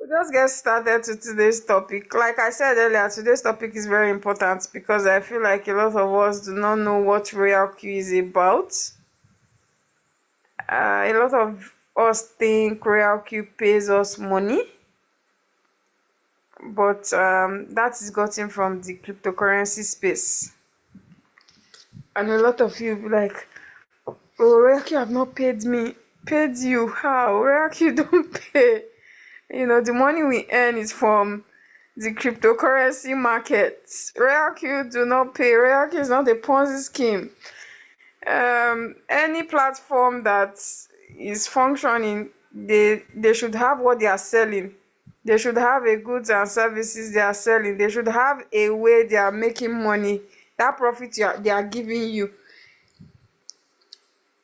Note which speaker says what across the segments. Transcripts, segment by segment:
Speaker 1: just get started to today's topic. Like I said earlier, today's topic is very important because I feel like a lot of us do not know what Royalq is about. A lot of us think Royalq pays us money, but that is gotten from the cryptocurrency space. And a lot of you be like, oh, Royalq have not paid me. Paid you? How? Royalq don't pay. The money we earn is from the cryptocurrency markets. Royalq do not pay. Royalq is not a Ponzi scheme. Any platform that is functioning, they should have what they are selling. They should have a goods and services they are selling. They should have a way they are making money. That profit they are giving you,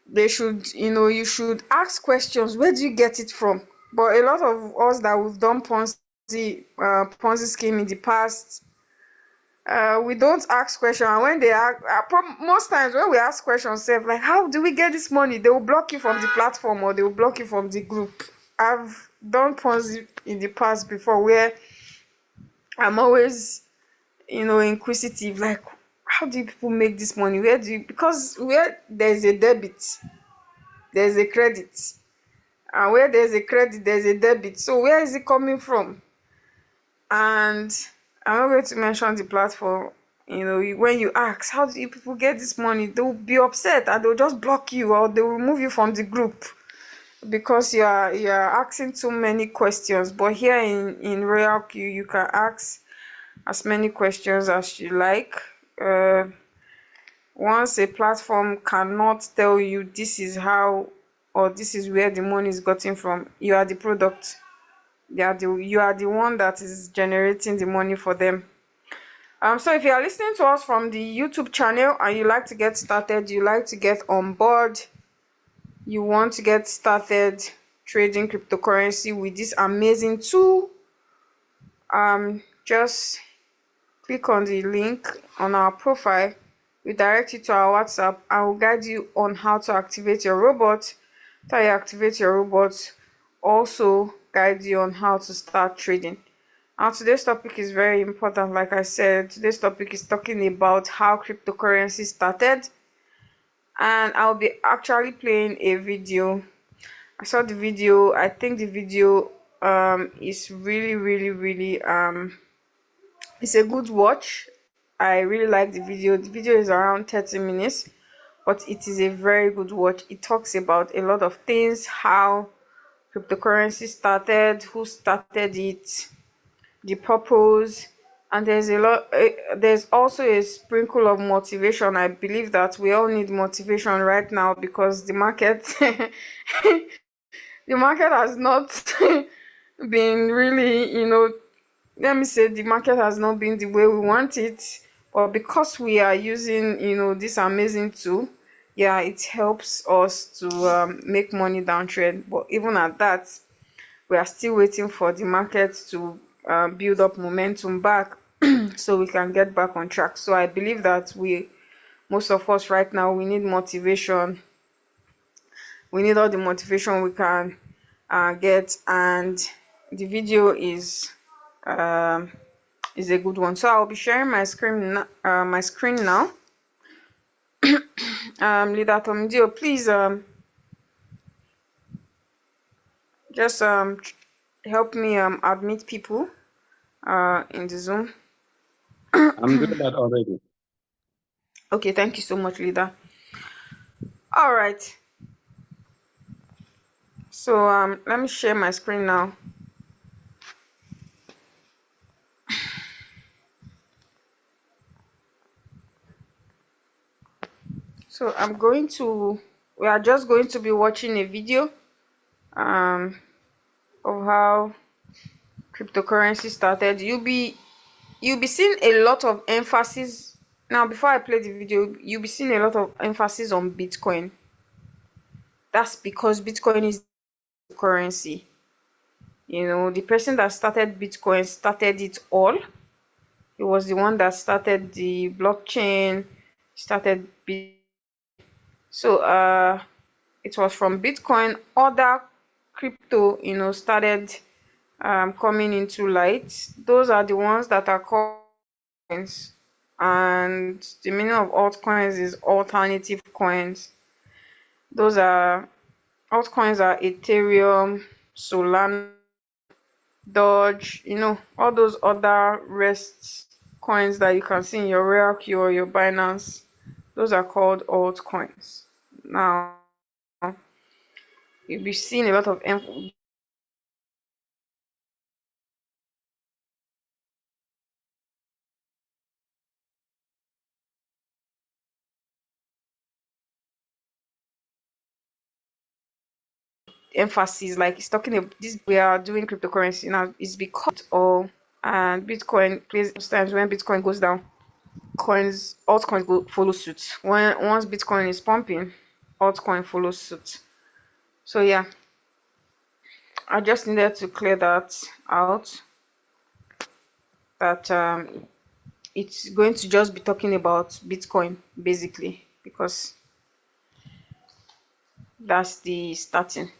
Speaker 1: they should, you should ask questions. Where do you get it from? But a lot of us that we've done Ponzi scheme in the past, we don't ask questions. And when they ask, most times when we ask questions, say like, how do we get this money? They will block you from the platform or they will block you from the group. I've done Ponzi in the past before where I'm always, inquisitive. Like, how do people make this money? Because where there's a debit, there's a credit. And where there's a credit, there's a debit. So where is it coming from? And I'm not going to mention the platform. When you ask, how do you people get this money? They'll be upset and they'll just block you or they'll remove you from the group because you're asking too many questions. But here in Royalq, you can ask as many questions as you like. Once a platform cannot tell you this is how or this is where the money is gotten from, you are the product. You are the one that is generating the money for them. So if you are listening to us from the YouTube channel and you like to get started, you like to get on board, you want to get started trading cryptocurrency with this amazing tool, just click on the link on our profile. We direct you to our WhatsApp and will guide you on how to activate your robot. After you activate your robot, also guide you on how to start trading. Now today's topic is very important. Like I said, today's topic is talking about how cryptocurrency started, and I'll be actually playing a video. I saw the video. I think the video is really it's a good watch. I really like the video. The video is around 30 minutes, but it is a very good watch. It talks about a lot of things, how cryptocurrency started, who started it, the purpose, and there's also a sprinkle of motivation. I believe that we all need motivation right now because the market the market has not been really, let me say the market has not been the way we want it, but because we are using, this amazing tool, yeah, it helps us to make money downtrend. But even at that, we are still waiting for the market to build up momentum back so we can get back on track. So I believe that most of us right now, we need motivation. We need all the motivation we can get, and the video is a good one. So I'll be sharing my screen now. Leader Tomdio, please just help me admit people in the Zoom.
Speaker 2: I'm doing that already.
Speaker 1: Okay, thank you so much, leader. All right. So let me share my screen now. So we are just going to be watching a video of how cryptocurrency started. You'll be seeing a lot of emphasis. Now, before I play the video, you'll be seeing a lot of emphasis on Bitcoin. That's because Bitcoin is the currency. The person that started Bitcoin started it all. He was the one that started the blockchain, started so it was from Bitcoin. Other crypto, started coming into light. Those are the ones that are called coins. And the meaning of altcoins is alternative coins. Those are altcoins are Ethereum, Solana, Doge, all those other rest coins that you can see in your Royalq or your Binance. Those are called altcoins. Now, you'll be seeing a lot of emphasis, like it's talking about this. We are doing cryptocurrency now is because all, and Bitcoin plays times when Bitcoin goes down, altcoins go follow suit. Once Bitcoin is pumping, altcoin follows suit. So yeah, I just needed to clear that out, that it's going to just be talking about Bitcoin basically, because that's the starting.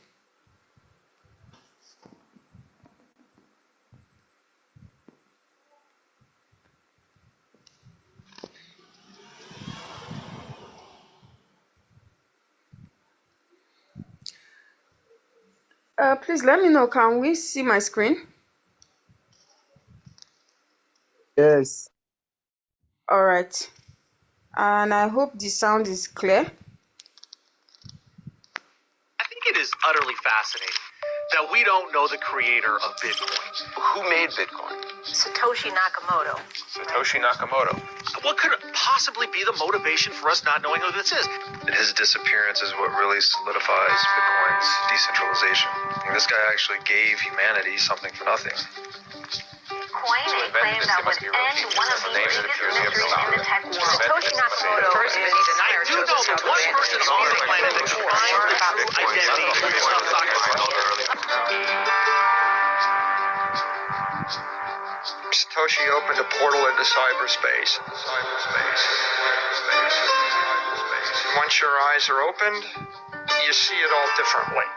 Speaker 1: Please let me know, can we see my screen?
Speaker 3: Yes.
Speaker 1: All right, and I hope the sound is clear.
Speaker 4: I think it is utterly fascinating that we don't know the creator of Bitcoin.
Speaker 5: Who made Bitcoin?
Speaker 6: Satoshi Nakamoto.
Speaker 5: Satoshi Nakamoto.
Speaker 4: What could possibly be the motivation for us not knowing who this is?
Speaker 5: His disappearance is what really solidifies Bitcoin's decentralization. This guy actually gave humanity something for nothing.
Speaker 6: Coin a claim that would end one of the biggest mysteries in the tech world. Satoshi Nakamoto is
Speaker 4: I do know that one person on the planet that defines the true identity of
Speaker 5: Satoshi opened a portal into cyberspace. Once your eyes are opened, you see it all differently.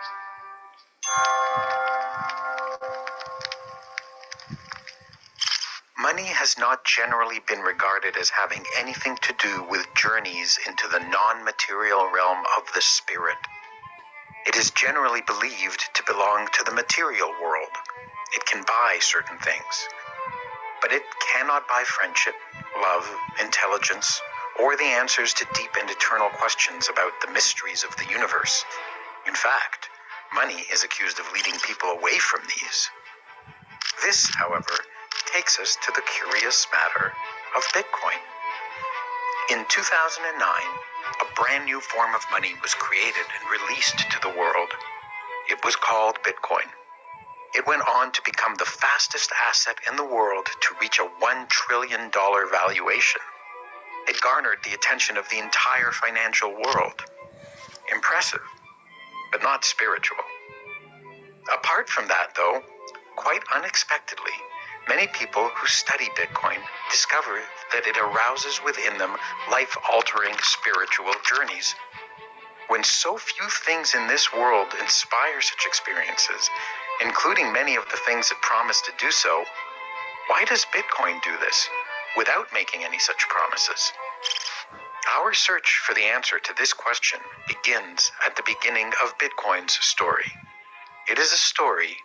Speaker 7: Money has not generally been regarded as having anything to do with journeys into the non-material realm of the spirit. It is generally believed to belong to the material world. It can buy certain things, but it cannot buy friendship, love, intelligence, or the answers to deep and eternal questions about the mysteries of the universe. In fact, money is accused of leading people away from these. This, however, takes us to the curious matter of Bitcoin. In 2009, a brand new form of money was created and released to the world. It was called Bitcoin. It went on to become the fastest asset in the world to reach a $1 trillion valuation. It garnered the attention of the entire financial world. Impressive, but not spiritual. Apart from that, though, quite unexpectedly, many people who study Bitcoin discover that it arouses within them life-altering spiritual journeys. When so few things in this world inspire such experiences, including many of the things that promise to do so, why does Bitcoin do this without making any such promises? Our search for the answer to this question begins at the beginning of Bitcoin's story. It is a story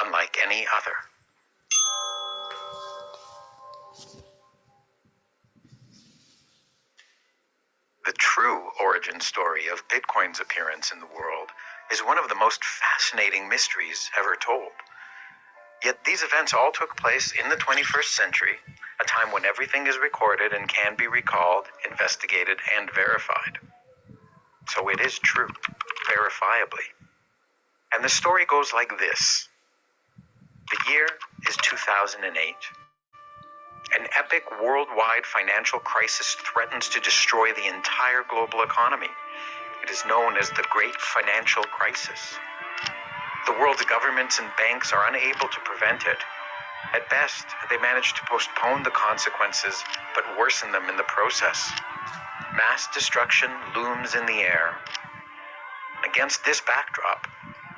Speaker 7: unlike any other. The true origin story of Bitcoin's appearance in the world is one of the most fascinating mysteries ever told. Yet these events all took place in the 21st century, a time when everything is recorded and can be recalled, investigated, and verified. So it is true, verifiably. And the story goes like this. The year is 2008. An epic worldwide financial crisis threatens to destroy the entire global economy. It is known as the Great Financial Crisis. The world's governments and banks are unable to prevent it. At best, they manage to postpone the consequences, but worsen them in the process. Mass destruction looms in the air. Against this backdrop,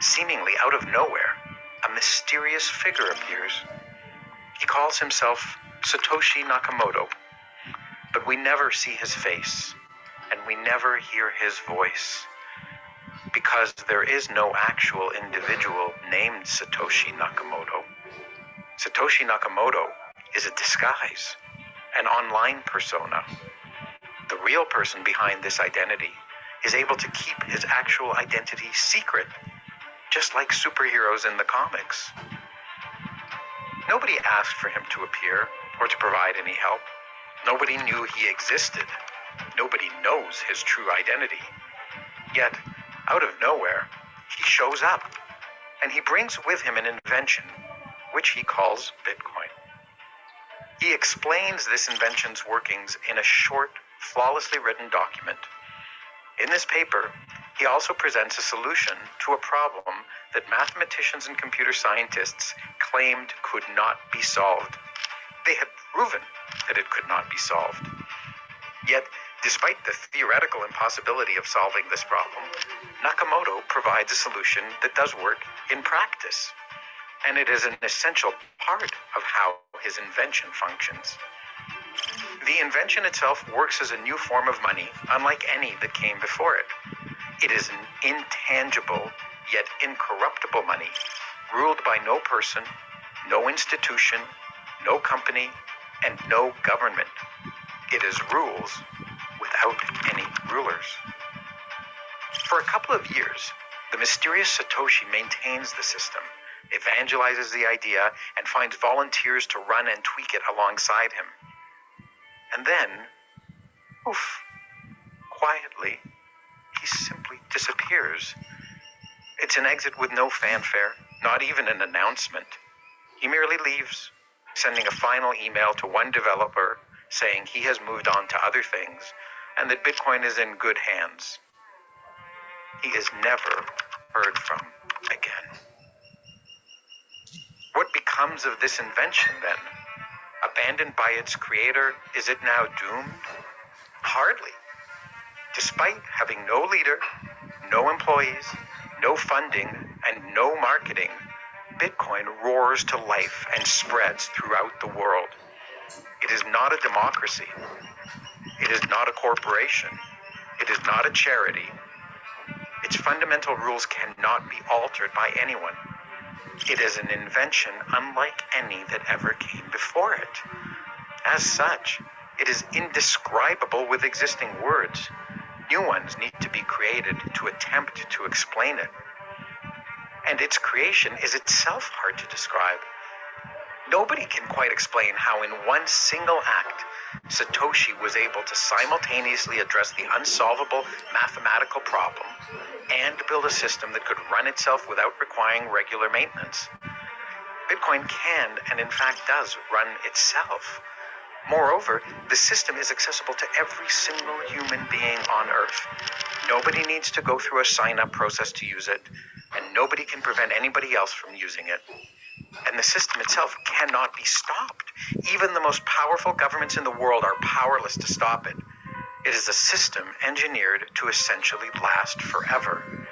Speaker 7: seemingly out of nowhere, a a mysterious figure appears. He calls himself Satoshi Nakamoto, but we never see his face, and we never hear his voice, because there is no actual individual named Satoshi Nakamoto. Satoshi Nakamoto is a disguise, an online persona. The real person behind this identity is able to keep his actual identity secret, just like superheroes in the comics. Nobody asked for him to appear or to provide any help. Nobody knew he existed. Nobody knows his true identity. Yet, out of nowhere, he shows up, and he brings with him an invention, which he calls Bitcoin. He explains this invention's workings in a short, flawlessly written document. In this paper, he also presents a solution to a problem that mathematicians and computer scientists claimed could not be solved. They had proven that it could not be solved. Yet, despite the theoretical impossibility of solving this problem, Nakamoto provides a solution that does work in practice, and it is an essential part of how his invention functions. The invention itself works as a new form of money, unlike any that came before it. It is an intangible, yet incorruptible money, ruled by no person, no institution, no company, and no government. It is rules without any rulers. For a couple of years, the mysterious Satoshi maintains the system, evangelizes the idea, and finds volunteers to run and tweak it alongside him. And then, poof, quietly, he simply disappears. It's an exit with no fanfare, not even an announcement. He merely leaves, sending a final email to one developer saying he has moved on to other things and that Bitcoin is in good hands. He is never heard from again. What becomes of this invention then? Abandoned by its creator, is it now doomed? Hardly. Despite having no leader, no employees, no funding, and no marketing, Bitcoin roars to life and spreads throughout the world. It is not a democracy. It is not a corporation. It is not a charity. Its fundamental rules cannot be altered by anyone. It is an invention unlike any that ever came before it. As such, it is indescribable with existing words. New ones need to be created to attempt to explain it. And its creation is itself hard to describe. Nobody can quite explain how in one single act, Satoshi was able to simultaneously address the unsolvable mathematical problem and build a system that could run itself without requiring regular maintenance. Bitcoin can, and in fact does, run itself. Moreover, the system is accessible to every single human being on Earth. Nobody needs to go through a sign-up process to use it, and nobody can prevent anybody else from using it. And the system itself cannot be stopped. Even the most powerful governments in the world are powerless to stop it. It is a system engineered to essentially last forever.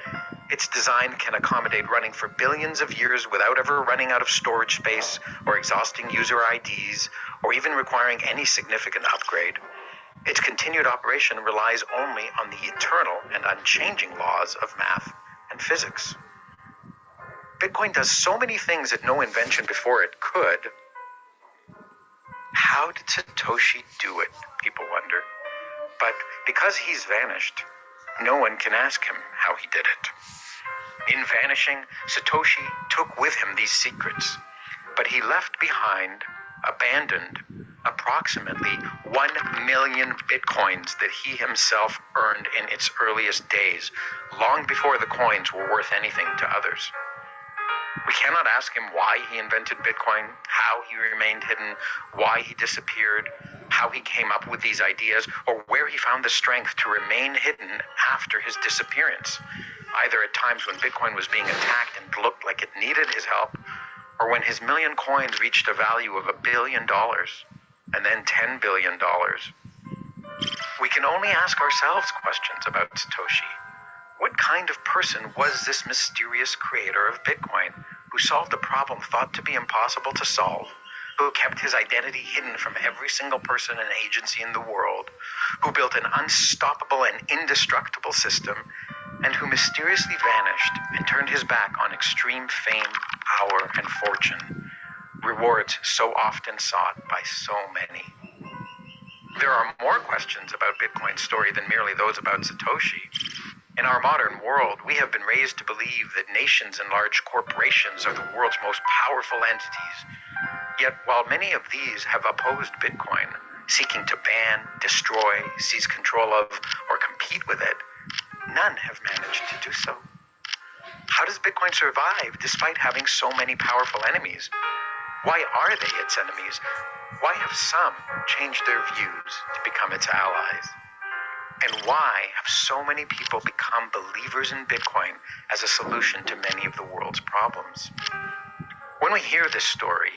Speaker 7: Its design can accommodate running for billions of years without ever running out of storage space or exhausting user IDs or even requiring any significant upgrade. Its continued operation relies only on the eternal and unchanging laws of math and physics. Bitcoin does so many things that no invention before it could. How did Satoshi do it, people wonder. But because he's vanished, no one can ask him how he did it. In vanishing, Satoshi took with him these secrets, but he left behind, abandoned, approximately 1 million bitcoins that he himself earned in its earliest days, long before the coins were worth anything to others. We cannot ask him why he invented Bitcoin, how he remained hidden, why he disappeared, how he came up with these ideas, or where he found the strength to remain hidden after his disappearance, either at times when Bitcoin was being attacked and looked like it needed his help, or when his million coins reached a value of $1 billion, and then $10 billion. We can only ask ourselves questions about Satoshi. What kind of person was this mysterious creator of Bitcoin who solved a problem thought to be impossible to solve, who kept his identity hidden from every single person and agency in the world, who built an unstoppable and indestructible system, and who mysteriously vanished and turned his back on extreme fame, power, and fortune, rewards so often sought by so many. There are more questions about Bitcoin's story than merely those about Satoshi. In our modern world, we have been raised to believe that nations and large corporations are the world's most powerful entities. Yet, while many of these have opposed Bitcoin, seeking to ban, destroy, seize control of, or compete with it, none have managed to do so. How does Bitcoin survive despite having so many powerful enemies? Why are they its enemies? Why have some changed their views to become its allies? And why have so many people become believers in Bitcoin as a solution to many of the world's problems? When we hear this story,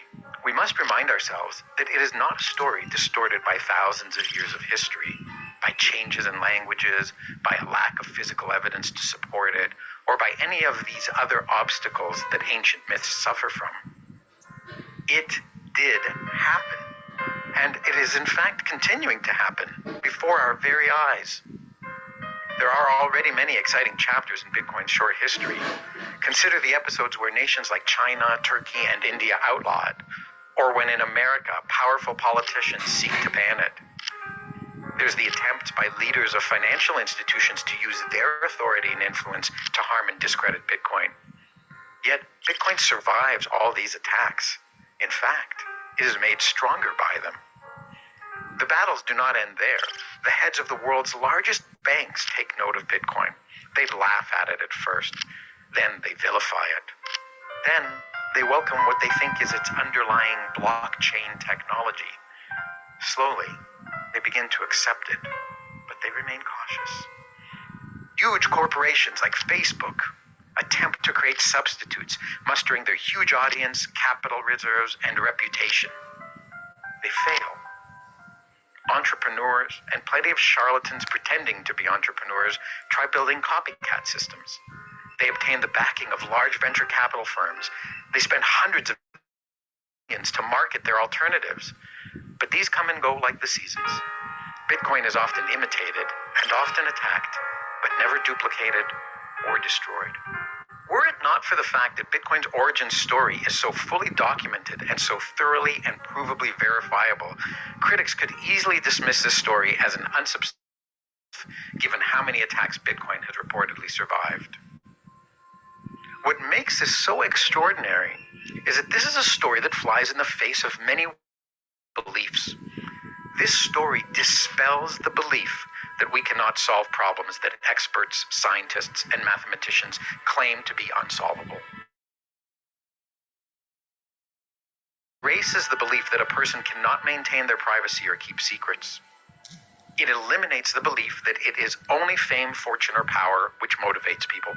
Speaker 7: we must remind ourselves that it is not a story distorted by thousands of years of history, by changes in languages, by a lack of physical evidence to support it, or by any of these other obstacles that ancient myths suffer from. It did happen. And it is in fact continuing to happen before our very eyes. There are already many exciting chapters in Bitcoin's short history. Consider the episodes where nations like China, Turkey, and India outlaw it, or when in America, powerful politicians seek to ban it. There's the attempts by leaders of financial institutions to use their authority and influence to harm and discredit Bitcoin. Yet, Bitcoin survives all these attacks. In fact, it is made stronger by them. The battles do not end there. The heads of the world's largest banks take note of Bitcoin. They laugh at it at first. Then they vilify it. Then they welcome what they think is its underlying blockchain technology. Slowly, they begin to accept it, but they remain cautious. Huge corporations like Facebook attempt to create substitutes, mustering their huge audience, capital reserves, and reputation. They fail. Entrepreneurs and plenty of charlatans pretending to be entrepreneurs try building copycat systems. They obtain the backing of large venture capital firms. They spend hundreds of millions to market their alternatives. But these come and go like the seasons. Bitcoin is often imitated and often attacked, but never duplicated or destroyed. Were it not for the fact that Bitcoin's origin story is so fully documented and so thoroughly and provably verifiable, critics could easily dismiss this story as an unsubstantiated, given how many attacks Bitcoin has reportedly survived. What makes this so extraordinary is that this is a story that flies in the face of many beliefs. This story dispels the belief that we cannot solve problems that experts, scientists, and mathematicians claim to be unsolvable. Erases the belief that a person cannot maintain their privacy or keep secrets. It eliminates the belief that it is only fame, fortune, or power which motivates people.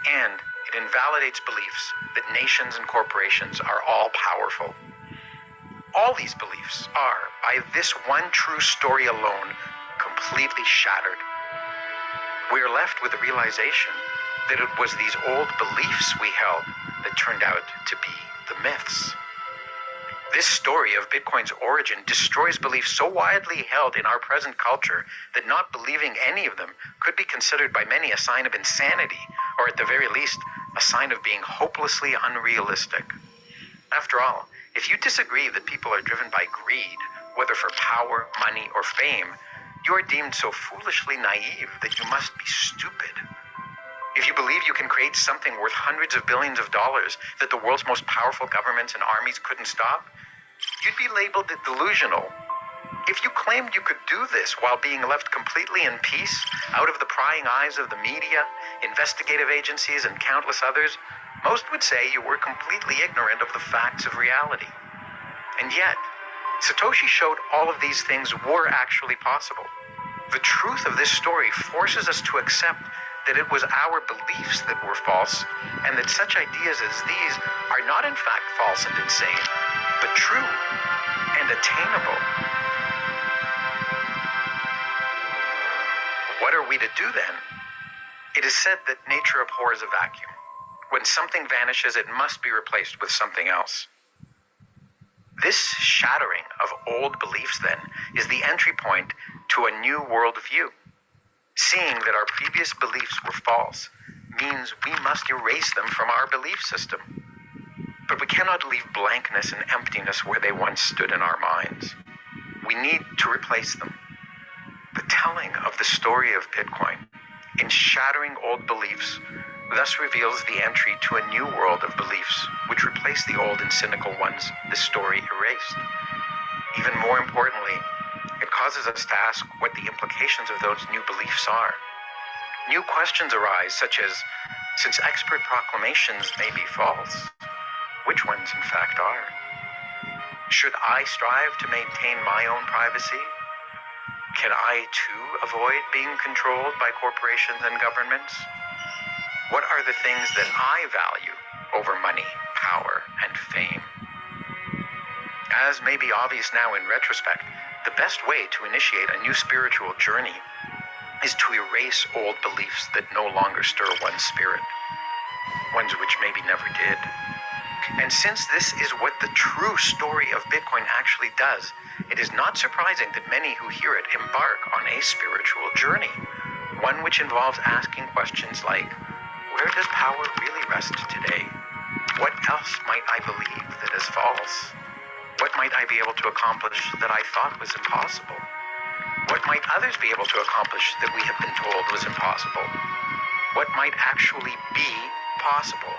Speaker 7: And it invalidates beliefs that nations and corporations are all powerful. All these beliefs are, by this one true story alone, completely shattered. We are left with the realization that it was these old beliefs we held that turned out to be the myths. This story of Bitcoin's origin destroys beliefs so widely held in our present culture that not believing any of them could be considered by many a sign of insanity, or at the very least, a sign of being hopelessly unrealistic. After all, if you disagree that people are driven by greed, whether for power, money, or fame, you are deemed so foolishly naive that you must be stupid. If you believe you can create something worth hundreds of billions of dollars that the world's most powerful governments and armies couldn't stop, you'd be labeled delusional. If you claimed you could do this while being left completely in peace, out of the prying eyes of the media, investigative agencies, and countless others, most would say you were completely ignorant of the facts of reality. And yet, Satoshi showed all of these things were actually possible. The truth of this story forces us to accept that it was our beliefs that were false, and that such ideas as these are not in fact false and insane, but true and attainable. What are we to do then? It is said that nature abhors a vacuum. When something vanishes, it must be replaced with something else. This shattering of old beliefs, then, is the entry point to a new worldview. Seeing that our previous beliefs were false means we must erase them from our belief system. But we cannot leave blankness and emptiness where they once stood in our minds. We need to replace them. The telling of the story of Bitcoin, in shattering old beliefs, thus reveals the entry to a new world of beliefs, which replace the old and cynical ones the story erased. Even more importantly, it causes us to ask what the implications of those new beliefs are. New questions arise, such as, since expert proclamations may be false, which ones in fact are? Should I strive to maintain my own privacy? Can I too avoid being controlled by corporations and governments? What are the things that I value over money, power, and fame? As may be obvious now in retrospect, the best way to initiate a new spiritual journey is to erase old beliefs that no longer stir one's spirit, ones which maybe never did. And since this is what the true story of Bitcoin actually does, it is not surprising that many who hear it embark on a spiritual journey, one which involves asking questions like, where does power really rest today? What else might I believe that is false? What might I be able to accomplish that I thought was impossible? What might others be able to accomplish that we have been told was impossible? What might actually be possible?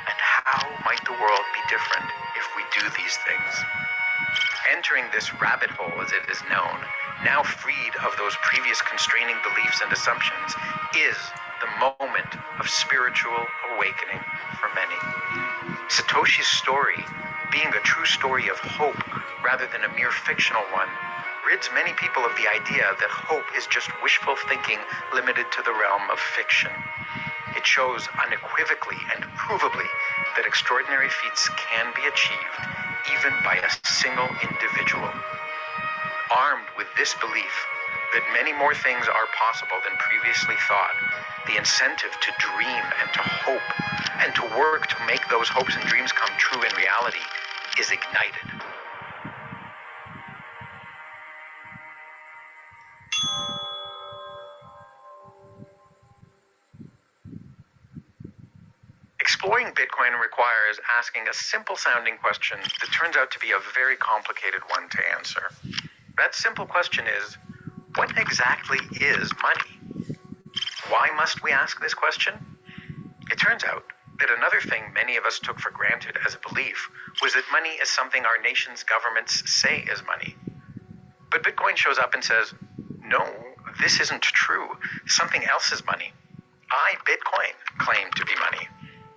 Speaker 7: And how might the world be different if we do these things? Entering this rabbit hole, as it is known, now freed of those previous constraining beliefs and assumptions, is the moment of spiritual awakening for many. Satoshi's story, being a true story of hope rather than a mere fictional one, rids many people of the idea that hope is just wishful thinking limited to the realm of fiction. It shows unequivocally and provably that extraordinary feats can be achieved even by a single individual. Armed with this belief that many more things are possible than previously thought, the incentive to dream and to hope and to work to make those hopes and dreams come true in reality is ignited. Exploring Bitcoin requires asking a simple sounding question that turns out to be a very complicated one to answer. That simple question is, what exactly is money? Why must we ask this question? It turns out that another thing many of us took for granted as a belief was that money is something our nation's governments say is money. But Bitcoin shows up and says, no, this isn't true. Something else is money. I, Bitcoin, claim to be money.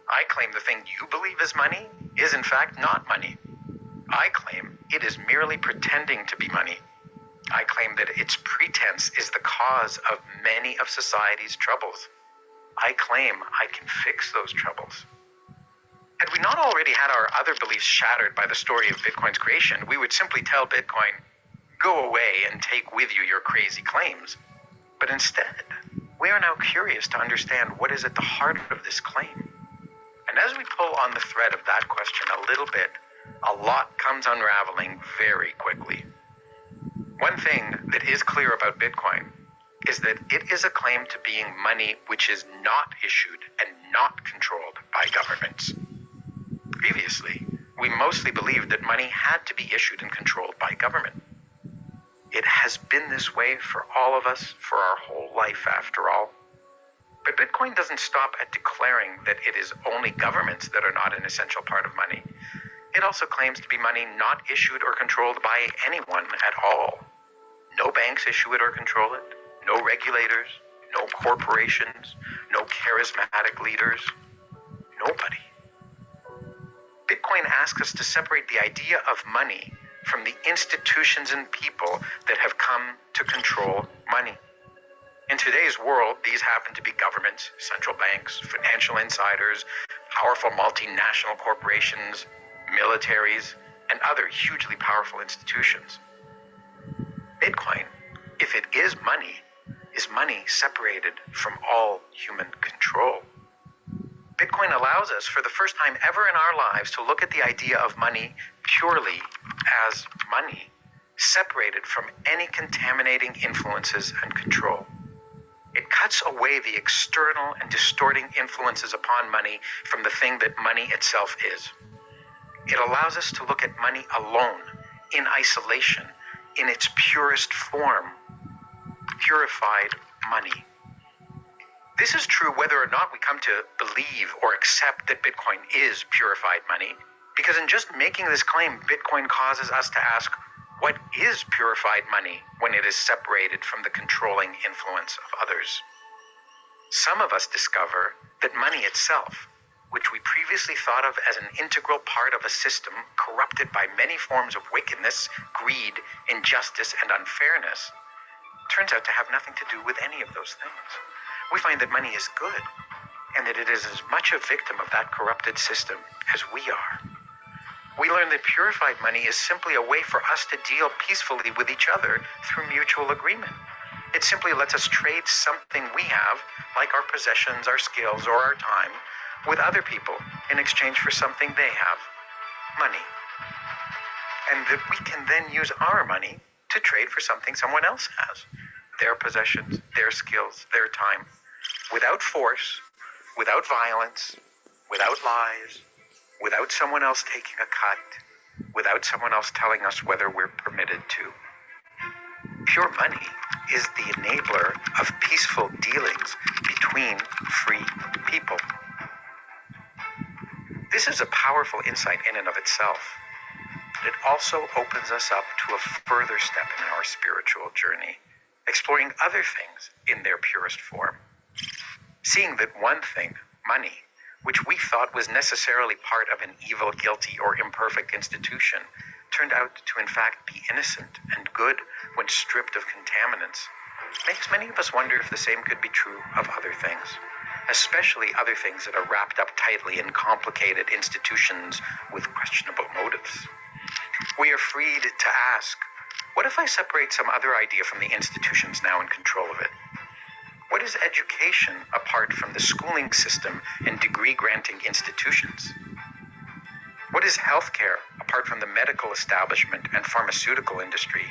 Speaker 7: I claim the thing you believe is money is in fact not money. I claim it is merely pretending to be money. I claim that its pretense is the cause of many of society's troubles. I claim I can fix those troubles. Had we not already had our other beliefs shattered by the story of Bitcoin's creation, we would simply tell Bitcoin, go away and take with you your crazy claims. But instead, we are now curious to understand what is at the heart of this claim. And as we pull on the thread of that question a little bit, a lot comes unraveling very quickly. One thing that is clear about Bitcoin is that it is a claim to being money which is not issued and not controlled by governments. Previously, we mostly believed that money had to be issued and controlled by government. It has been this way for all of us for our whole life, after all. But Bitcoin doesn't stop at declaring that it is only governments that are not an essential part of money. It also claims to be money not issued or controlled by anyone at all. No banks issue it or control it. No regulators, no corporations, no charismatic leaders. Nobody. Bitcoin asks us to separate the idea of money from the institutions and people that have come to control money. In today's world, these happen to be governments, central banks, financial insiders, powerful multinational corporations, militaries, and other hugely powerful institutions. Bitcoin, if it is money separated from all human control. Bitcoin allows us, for the first time ever in our lives, to look at the idea of money purely as money, separated from any contaminating influences and control. It cuts away the external and distorting influences upon money from the thing that money itself is. It allows us to look at money alone, in isolation, in its purest form, purified money. This is true whether or not we come to believe or accept that Bitcoin is purified money, because in just making this claim, Bitcoin causes us to ask, what is purified money when it is separated from the controlling influence of others? Some of us discover that money itself, which we previously thought of as an integral part of a system corrupted by many forms of wickedness, greed, injustice, and unfairness, turns out to have nothing to do with any of those things. We find that money is good, and that it is as much a victim of that corrupted system as we are. We learn that purified money is simply a way for us to deal peacefully with each other through mutual agreement. It simply lets us trade something we have, like our possessions, our skills, or our time, with other people in exchange for something they have, money. And that we can then use our money to trade for something someone else has, their possessions, their skills, their time, without force, without violence, without lies, without someone else taking a cut, without someone else telling us whether we're permitted to. Pure money is the enabler of peaceful dealings between free people. This is a powerful insight in and of itself. It also opens us up to a further step in our spiritual journey, exploring other things in their purest form. Seeing that one thing, money, which we thought was necessarily part of an evil, guilty, or imperfect institution, turned out to in fact be innocent and good when stripped of contaminants, makes many of us wonder if the same could be true of other things, especially other things that are wrapped up tightly in complicated institutions with questionable motives. We are freed to ask, what if I separate some other idea from the institutions now in control of it? What is education apart from the schooling system and degree-granting institutions? What is healthcare apart from the medical establishment and pharmaceutical industry?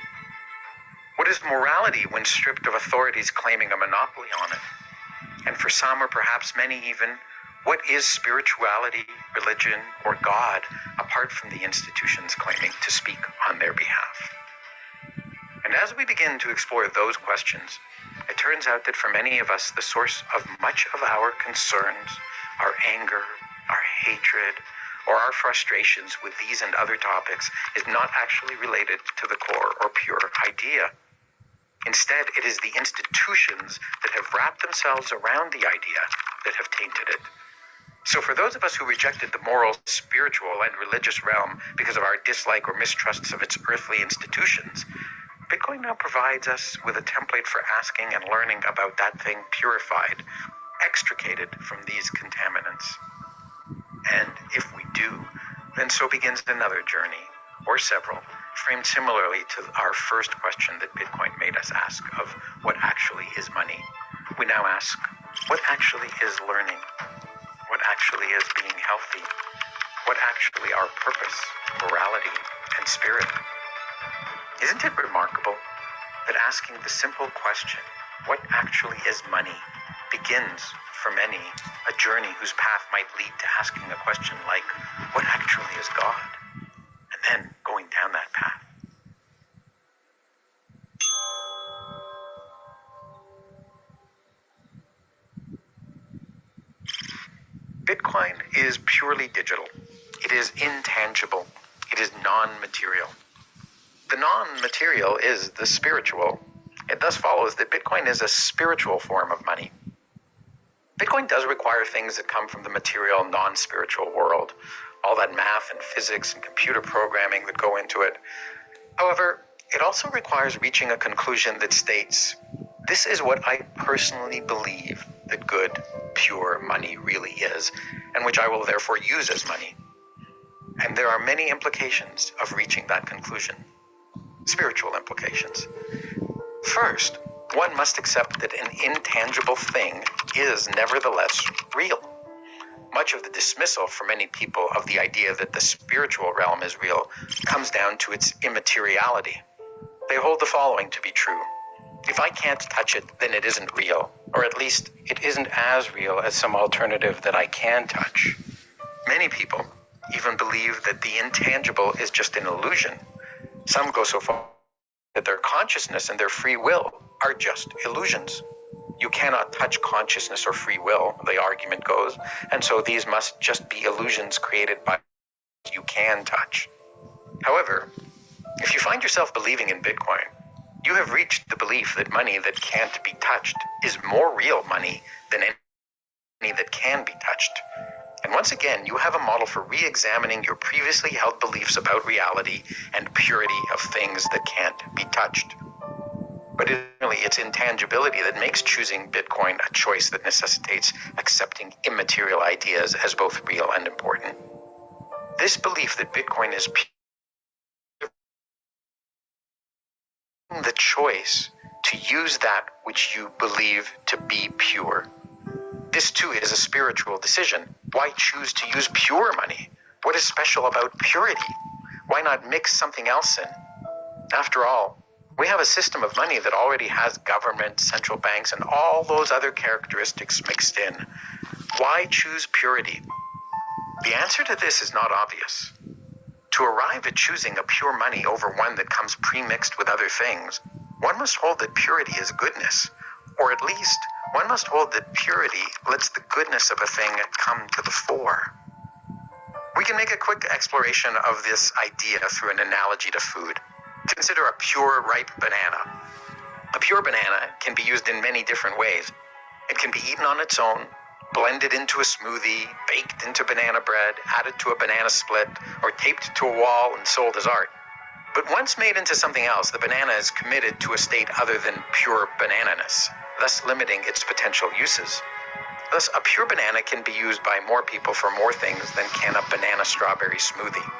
Speaker 7: What is morality when stripped of authorities claiming a monopoly on it? And for some, or perhaps many even, what is spirituality, religion, or God apart from the institutions claiming to speak on their behalf? And as we begin to explore those questions, it turns out that for many of us, the source of much of our concerns, our anger, our hatred, or our frustrations with these and other topics is not actually related to the core or pure idea. Instead, it is the institutions that have wrapped themselves around the idea that have tainted it. So for those of us who rejected the moral, spiritual, and religious realm because of our dislike or mistrusts of its earthly institutions, Bitcoin now provides us with a template for asking and learning about that thing purified, extricated from these contaminants. And if we do, then so begins another journey, or several, framed similarly to our first question that Bitcoin made us ask of what actually is money. We now ask, what actually is learning? What actually is being healthy? What actually are purpose, morality, and spirit? Isn't it remarkable that asking the simple question, what actually is money, begins for many a journey whose path might lead to asking a question like, what actually is God? And then going down that path. Bitcoin is purely digital. It is intangible. It is non-material. The non-material is the spiritual. It thus follows that Bitcoin is a spiritual form of money. Bitcoin does require things that come from the material, non-spiritual world, all that math and physics and computer programming that go into it. However, it also requires reaching a conclusion that states, this is what I personally believe that good, pure money really is, and which I will therefore use as money. And there are many implications of reaching that conclusion. Spiritual implications. First, one must accept that an intangible thing is nevertheless real. Much of the dismissal for many people of the idea that the spiritual realm is real comes down to its immateriality. They hold the following to be true. If I can't touch it, then it isn't real, or at least it isn't as real as some alternative that I can touch. Many people even believe that the intangible is just an illusion. Some go so far that their consciousness and their free will are just illusions. You cannot touch consciousness or free will, the argument goes, and so these must just be illusions created by what you can touch. However, if you find yourself believing in Bitcoin, you have reached the belief that money that can't be touched is more real money than any money that can be touched. And once again, you have a model for re-examining your previously held beliefs about reality and purity of things that can't be touched. But it's intangibility that makes choosing Bitcoin a choice that necessitates accepting immaterial ideas as both real and important. This belief that Bitcoin is pure, the choice to use that which you believe to be pure. This too is a spiritual decision. Why choose to use pure money? What is special about purity? Why not mix something else in? After all, we have a system of money that already has government, central banks, and all those other characteristics mixed in. Why choose purity? The answer to this is not obvious. To arrive at choosing a pure money over one that comes pre-mixed with other things, one must hold that purity is goodness, or at least one must hold that purity lets the goodness of a thing come to the fore. We can make a quick exploration of this idea through an analogy to food. Consider a pure, ripe banana. A pure banana can be used in many different ways. It can be eaten on its own, blended into a smoothie, baked into banana bread, added to a banana split, or taped to a wall and sold as art. But once made into something else, the banana is committed to a state other than pure banananess, thus limiting its potential uses. Thus, a pure banana can be used by more people for more things than can a banana strawberry smoothie.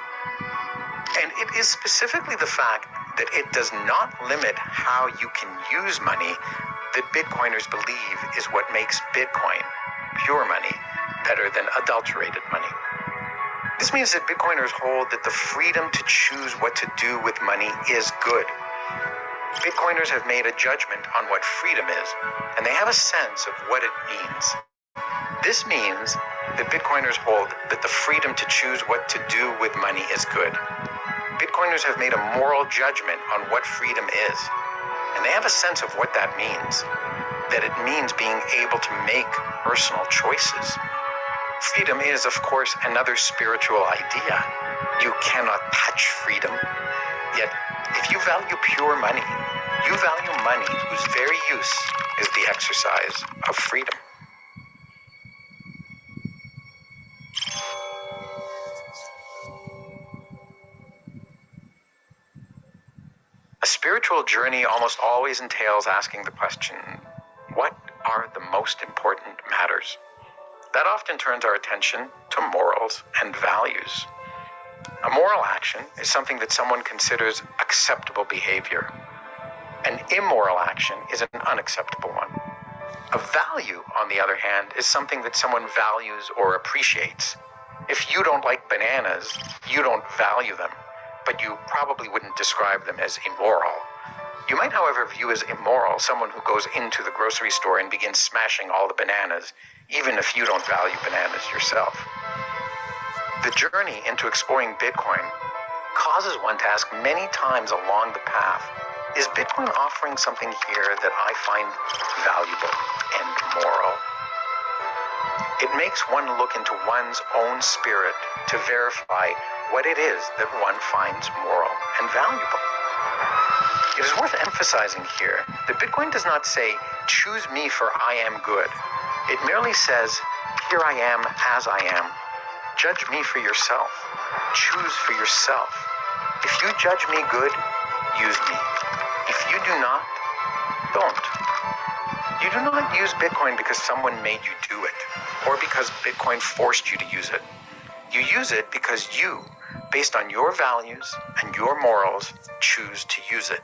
Speaker 7: And it is specifically the fact that it does not limit how you can use money that Bitcoiners believe is what makes Bitcoin, pure money, better than adulterated money. This means that Bitcoiners hold that the freedom to choose what to do with money is good. Bitcoiners have made a judgment on what freedom is, and they have a sense of what it means. This means that Bitcoiners hold that the freedom to choose what to do with money is good. Bitcoiners have made a moral judgment on what freedom is, and they have a sense of what that means. That it means being able to make personal choices. Freedom is, of course, another spiritual idea. You cannot touch freedom. Yet, if you value pure money, you value money whose very use is the exercise of freedom. A spiritual journey almost always entails asking the question, what are the most important matters? That often turns our attention to morals and values. A moral action is something that someone considers acceptable behavior. An immoral action is an unacceptable one. A value, on the other hand, is something that someone values or appreciates. If you don't like bananas, you don't value them, but you probably wouldn't describe them as immoral. You might, however, view as immoral someone who goes into the grocery store and begins smashing all the bananas, even if you don't value bananas yourself. The journey into exploring Bitcoin causes one to ask many times along the path, is Bitcoin offering something here that I find valuable and moral? It makes one look into one's own spirit to verify what it is that one finds moral and valuable. It is worth emphasizing here that Bitcoin does not say, choose me for I am good. It merely says, here I am as I am. Judge me for yourself. Choose for yourself. If you judge me good, use me. If you do not, don't. You do not use Bitcoin because someone made you do it, or because Bitcoin forced you to use it. You use it because you, based on your values and your morals, choose to use it.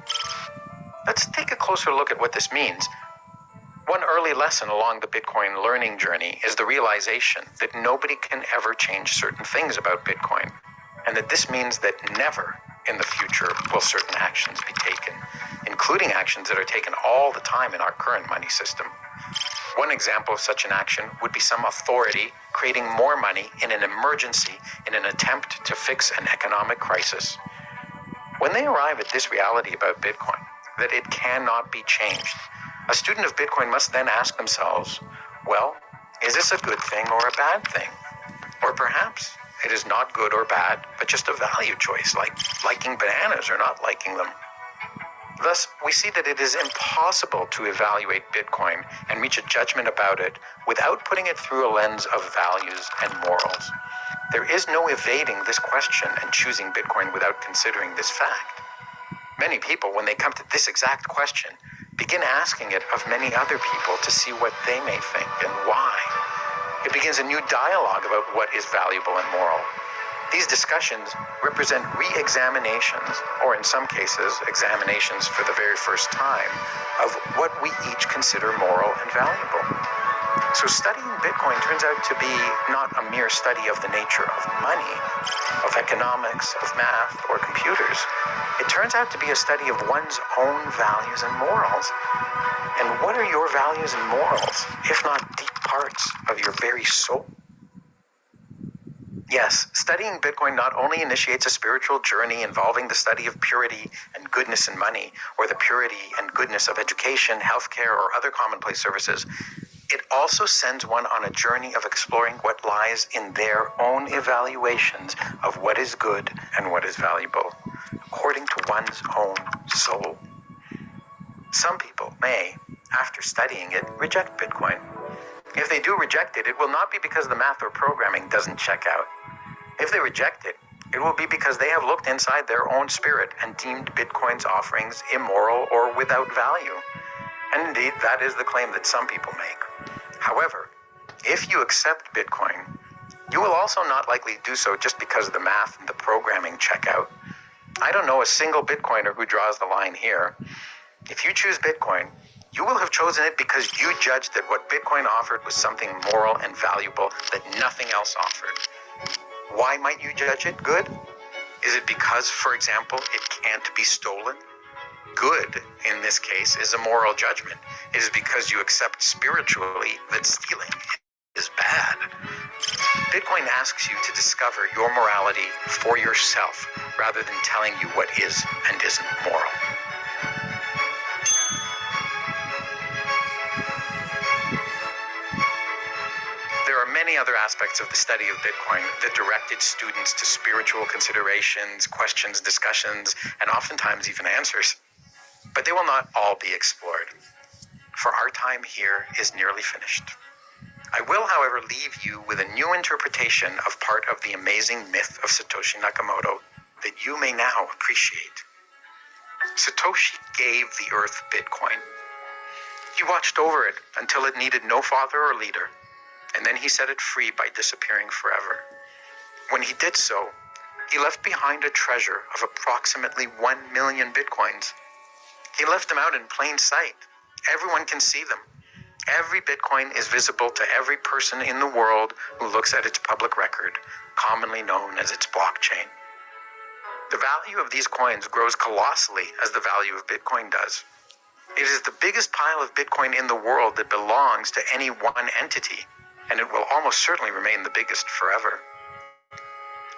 Speaker 7: Let's take a closer look at what this means. One early lesson along the Bitcoin learning journey is the realization that nobody can ever change certain things about Bitcoin, and that this means that never in the future will certain actions be taken, including actions that are taken all the time in our current money system. One example of such an action would be some authority creating more money in an emergency in an attempt to fix an economic crisis. When they arrive at this reality about Bitcoin, that it cannot be changed, a student of Bitcoin must then ask themselves, well, is this a good thing or a bad thing? Or perhaps it is not good or bad, but just a value choice, like liking bananas or not liking them. Thus, we see that it is impossible to evaluate Bitcoin and reach a judgment about it without putting it through a lens of values and morals. There is no evading this question and choosing Bitcoin without considering this fact. Many people, when they come to this exact question, begin asking it of many other people to see what they may think and why. It begins a new dialogue about what is valuable and moral. These discussions represent re-examinations, or in some cases, examinations for the very first time, of what we each consider moral and valuable. So studying Bitcoin turns out to be not a mere study of the nature of money, of economics, of math, or computers. It turns out to be a study of one's own values and morals. And what are your values and morals, if not deep parts of your very soul? Yes, studying Bitcoin not only initiates a spiritual journey involving the study of purity and goodness in money, or the purity and goodness of education, healthcare, or other commonplace services, it also sends one on a journey of exploring what lies in their own evaluations of what is good and what is valuable, according to one's own soul. Some people may, after studying it, reject Bitcoin. If they do reject it, it will not be because the math or programming doesn't check out. If they reject it, it will be because they have looked inside their own spirit and deemed Bitcoin's offerings immoral or without value. And indeed, that is the claim that some people make. However, if you accept Bitcoin, you will also not likely do so just because the math and the programming check out. I don't know a single Bitcoiner who draws the line here. If you choose Bitcoin, you will have chosen it because you judged that what Bitcoin offered was something moral and valuable that nothing else offered. Why might you judge it good? Is it because, for example, it can't be stolen? Good, in this case, is a moral judgment. It is because you accept spiritually that stealing is bad. Bitcoin asks you to discover your morality for yourself rather than telling you what is and isn't moral. There are many other aspects of the study of Bitcoin that directed students to spiritual considerations, questions, discussions, and oftentimes even answers. But they will not all be explored, for our time here is nearly finished. I will, however, leave you with a new interpretation of part of the amazing myth of Satoshi Nakamoto that you may now appreciate. Satoshi gave the earth Bitcoin. He watched over it until it needed no father or leader, and then he set it free by disappearing forever. When he did so, he left behind a treasure of approximately 1 million Bitcoins. He left them out in plain sight. Everyone can see them. Every Bitcoin is visible to every person in the world who looks at its public record, commonly known as its blockchain. The value of these coins grows colossally as the value of Bitcoin does. It is the biggest pile of Bitcoin in the world that belongs to any one entity, and it will almost certainly remain the biggest forever.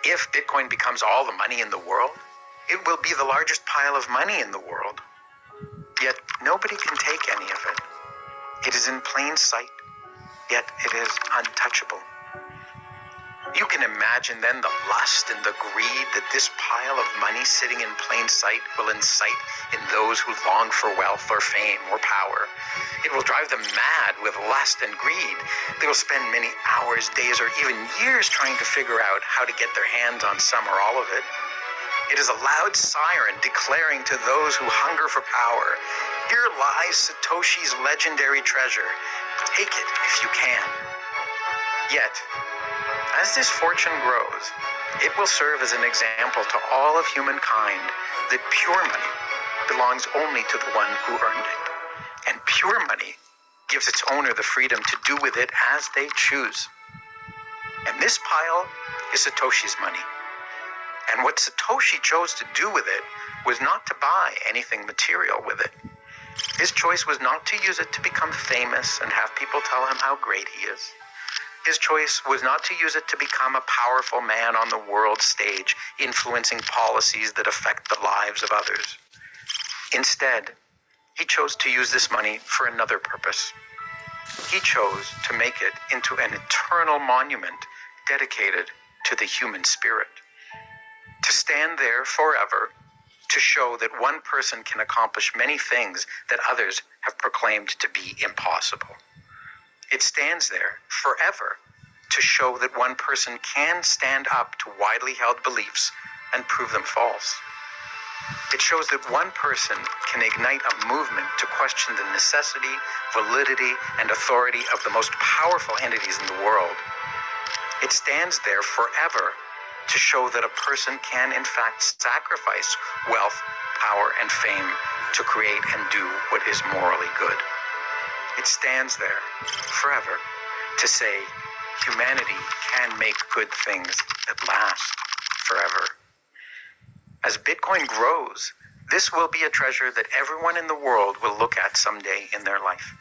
Speaker 7: If Bitcoin becomes all the money in the world, it will be the largest pile of money in the world. Yet nobody can take any of it. It is in plain sight, yet it is untouchable. You can imagine then the lust and the greed that this pile of money sitting in plain sight will incite in those who long for wealth or fame or power. It will drive them mad with lust and greed. They will spend many hours, days, or even years trying to figure out how to get their hands on some or all of it. It is a loud siren declaring to those who hunger for power, "Here lies Satoshi's legendary treasure. Take it if you can." Yet, as this fortune grows, it will serve as an example to all of humankind that pure money belongs only to the one who earned it. And pure money gives its owner the freedom to do with it as they choose. And this pile is Satoshi's money. And what Satoshi chose to do with it was not to buy anything material with it. His choice was not to use it to become famous and have people tell him how great he is. His choice was not to use it to become a powerful man on the world stage, influencing policies that affect the lives of others. Instead, he chose to use this money for another purpose. He chose to make it into an eternal monument dedicated to the human spirit. To stand there forever, to show that one person can accomplish many things that others have proclaimed to be impossible. It stands there forever to show that one person can stand up to widely held beliefs and prove them false. It shows that one person can ignite a movement to question the necessity, validity, and authority of the most powerful entities in the world. It stands there forever to show that a person can in fact sacrifice wealth, power, and fame to create and do what is morally good. It stands there forever to say humanity can make good things that last forever. As Bitcoin grows, this will be a treasure that everyone in the world will look at someday in their life.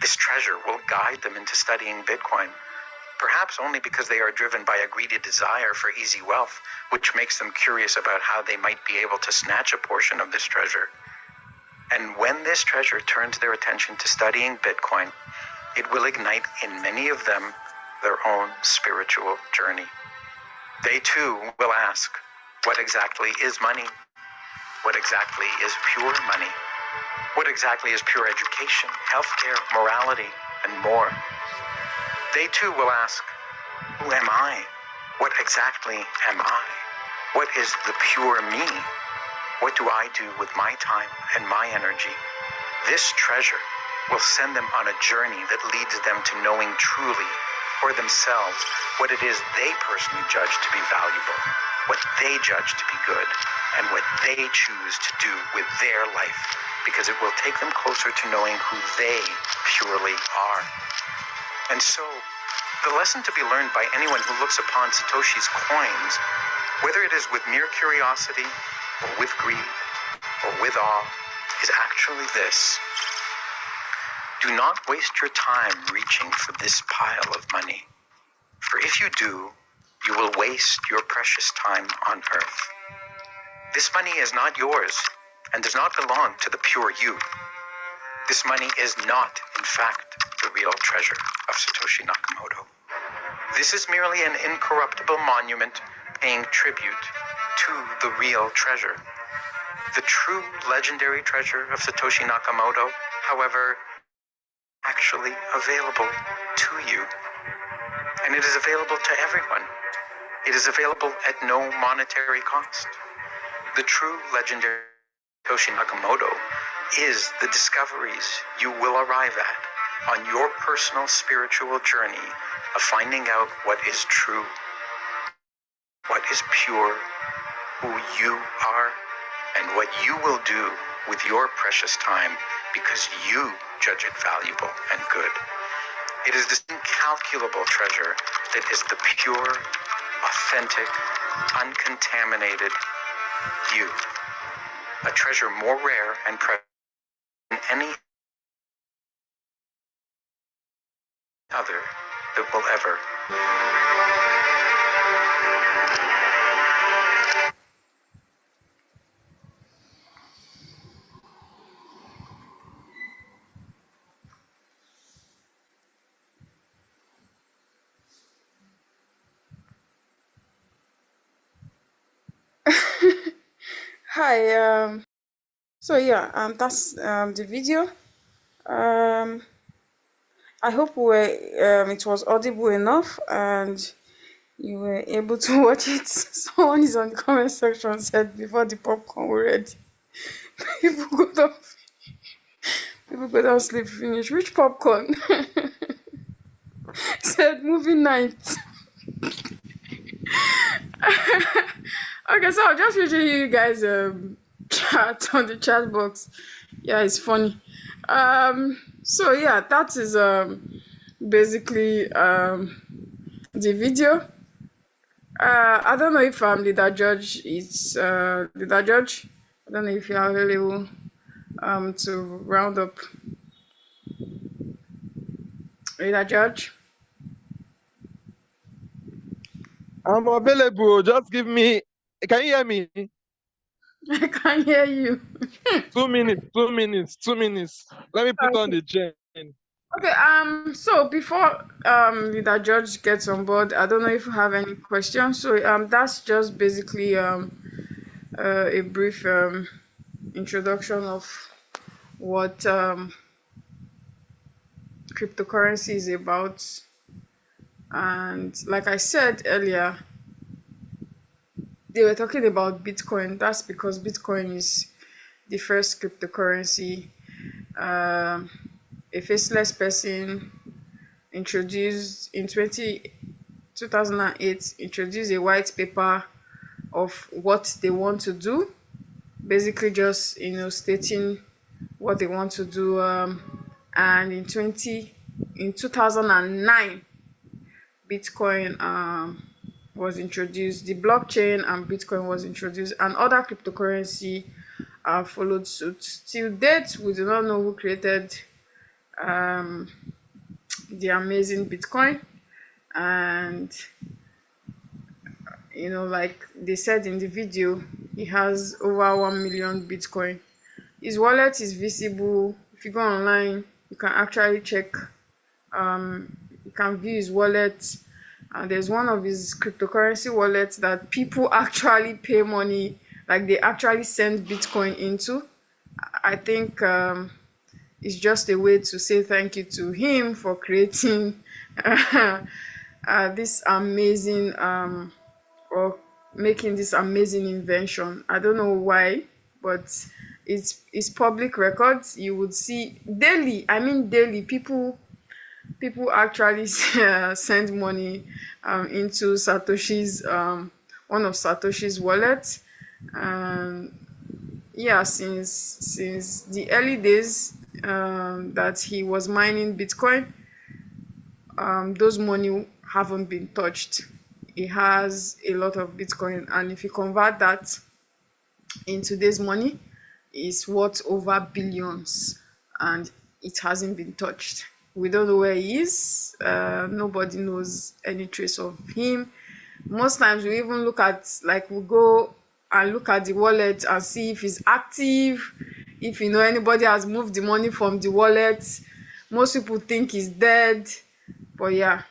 Speaker 7: This treasure will guide them into studying Bitcoin, perhaps only because they are driven by a greedy desire for easy wealth, which makes them curious about how they might be able to snatch a portion of this treasure. And when this treasure turns their attention to studying Bitcoin, it will ignite in many of them their own spiritual journey. They too will ask, what exactly is money? What exactly is pure money? What exactly is pure education, healthcare, morality, and more? They too will ask, who am I? What exactly am I? What is the pure me? What do I do with my time and my energy? This treasure will send them on a journey that leads them to knowing truly for themselves what it is they personally judge to be valuable, what they judge to be good, and what they choose to do with their life, because it will take them closer to knowing who they purely are. And so, the lesson to be learned by anyone who looks upon Satoshi's coins, whether it is with mere curiosity, or with greed, or with awe, is actually this. Do not waste your time reaching for this pile of money. For if you do, you will waste your precious time on earth. This money is not yours and does not belong to the pure you. This money is not, in fact, the real treasure of Satoshi Nakamoto. This is merely an incorruptible monument paying tribute to the real treasure. The true legendary treasure of Satoshi Nakamoto, however, actually available to you. And it is available to everyone. It is available at no monetary cost. The true legendary Satoshi Nakamoto is the discoveries you will arrive at on your personal spiritual journey of finding out what is true, what is pure, who you are, and what you will do with your precious time because you judge it valuable and good. It is this incalculable treasure that is the pure, authentic, uncontaminated you. A treasure more rare and precious than any other that will ever.
Speaker 1: Hi, so yeah, that's the video. I hope it was audible enough and you were able to watch it. Someone is on the comment section said before the popcorn were ready. People go down, people go down sleep finish. Which popcorn? Said movie night. Okay, so I'll just reading you guys chat on the chat box. Yeah, it's funny. So yeah, that is basically the video. I don't know if Leader Judge is Leader Judge. I don't know if you are available to round up. Leader Judge.
Speaker 3: I'm available. Just give me. Can you hear me?
Speaker 1: I can hear you.
Speaker 3: 2 minutes. 2 minutes. 2 minutes. Let me put on the chain.
Speaker 1: Okay, so before Leader George gets on board, I don't know if you have any questions. So that's just basically a brief introduction of what cryptocurrency is about. And like I said earlier, they were talking about Bitcoin. That's because Bitcoin is the first cryptocurrency. Um, a faceless person introduced in 2008 introduced a white paper of what they want to do, basically just stating what they want to do, and in 2009 Bitcoin was introduced, the blockchain and Bitcoin was introduced, and other cryptocurrency followed suit. Till date we do not know who created um, the amazing Bitcoin. And like they said in the video, he has over 1 million Bitcoin. His wallet is visible. If you go online, you can actually check, you can view his wallet. And there's one of his cryptocurrency wallets that people actually pay money, like they actually send Bitcoin into. I think it's just a way to say thank you to him for creating this amazing or making this amazing invention. I don't know why, but it's public records. You would see daily. I mean daily. People actually send money into Satoshi's one of Satoshi's wallets. And yeah, since the early days that he was mining Bitcoin, those money haven't been touched. He has a lot of Bitcoin, and if you convert that in today's money, is worth over billions, and it hasn't been touched. We don't know where he is. Nobody knows any trace of him. Most times we even look at, like, we go and look at the wallet and see if it's active, if anybody has moved the money from the wallet. Most people think he's dead, but yeah,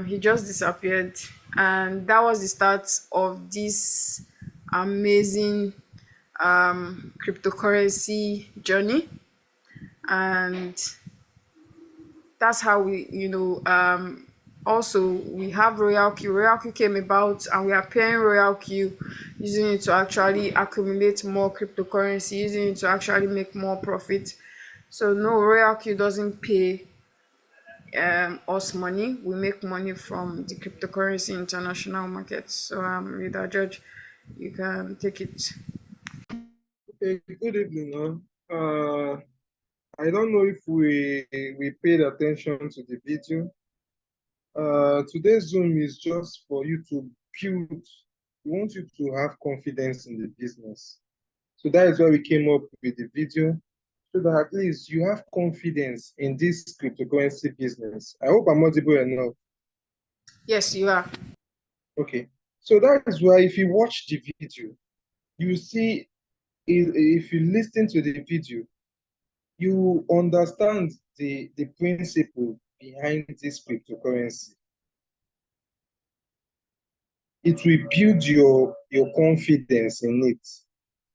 Speaker 1: he just disappeared. And that was the start of this amazing cryptocurrency journey. And that's how we also we have Royalq came about, and we are paying Royalq, using it to actually accumulate more cryptocurrency, using it to actually make more profit. So no, Royalq doesn't pay us money. We make money from the cryptocurrency international market. So Leader George, you can take it.
Speaker 3: Okay, good evening. I don't know if we paid attention to the video. Today's Zoom is just for you to build. We want you to have confidence in the business. So that is why we came up with the video, so that at least you have confidence in this cryptocurrency business. I hope I'm audible enough.
Speaker 1: Yes, you are.
Speaker 3: Okay. So that is why if you watch the video, you see, if you listen to the video, you understand the principle behind this cryptocurrency. It will build your confidence in it.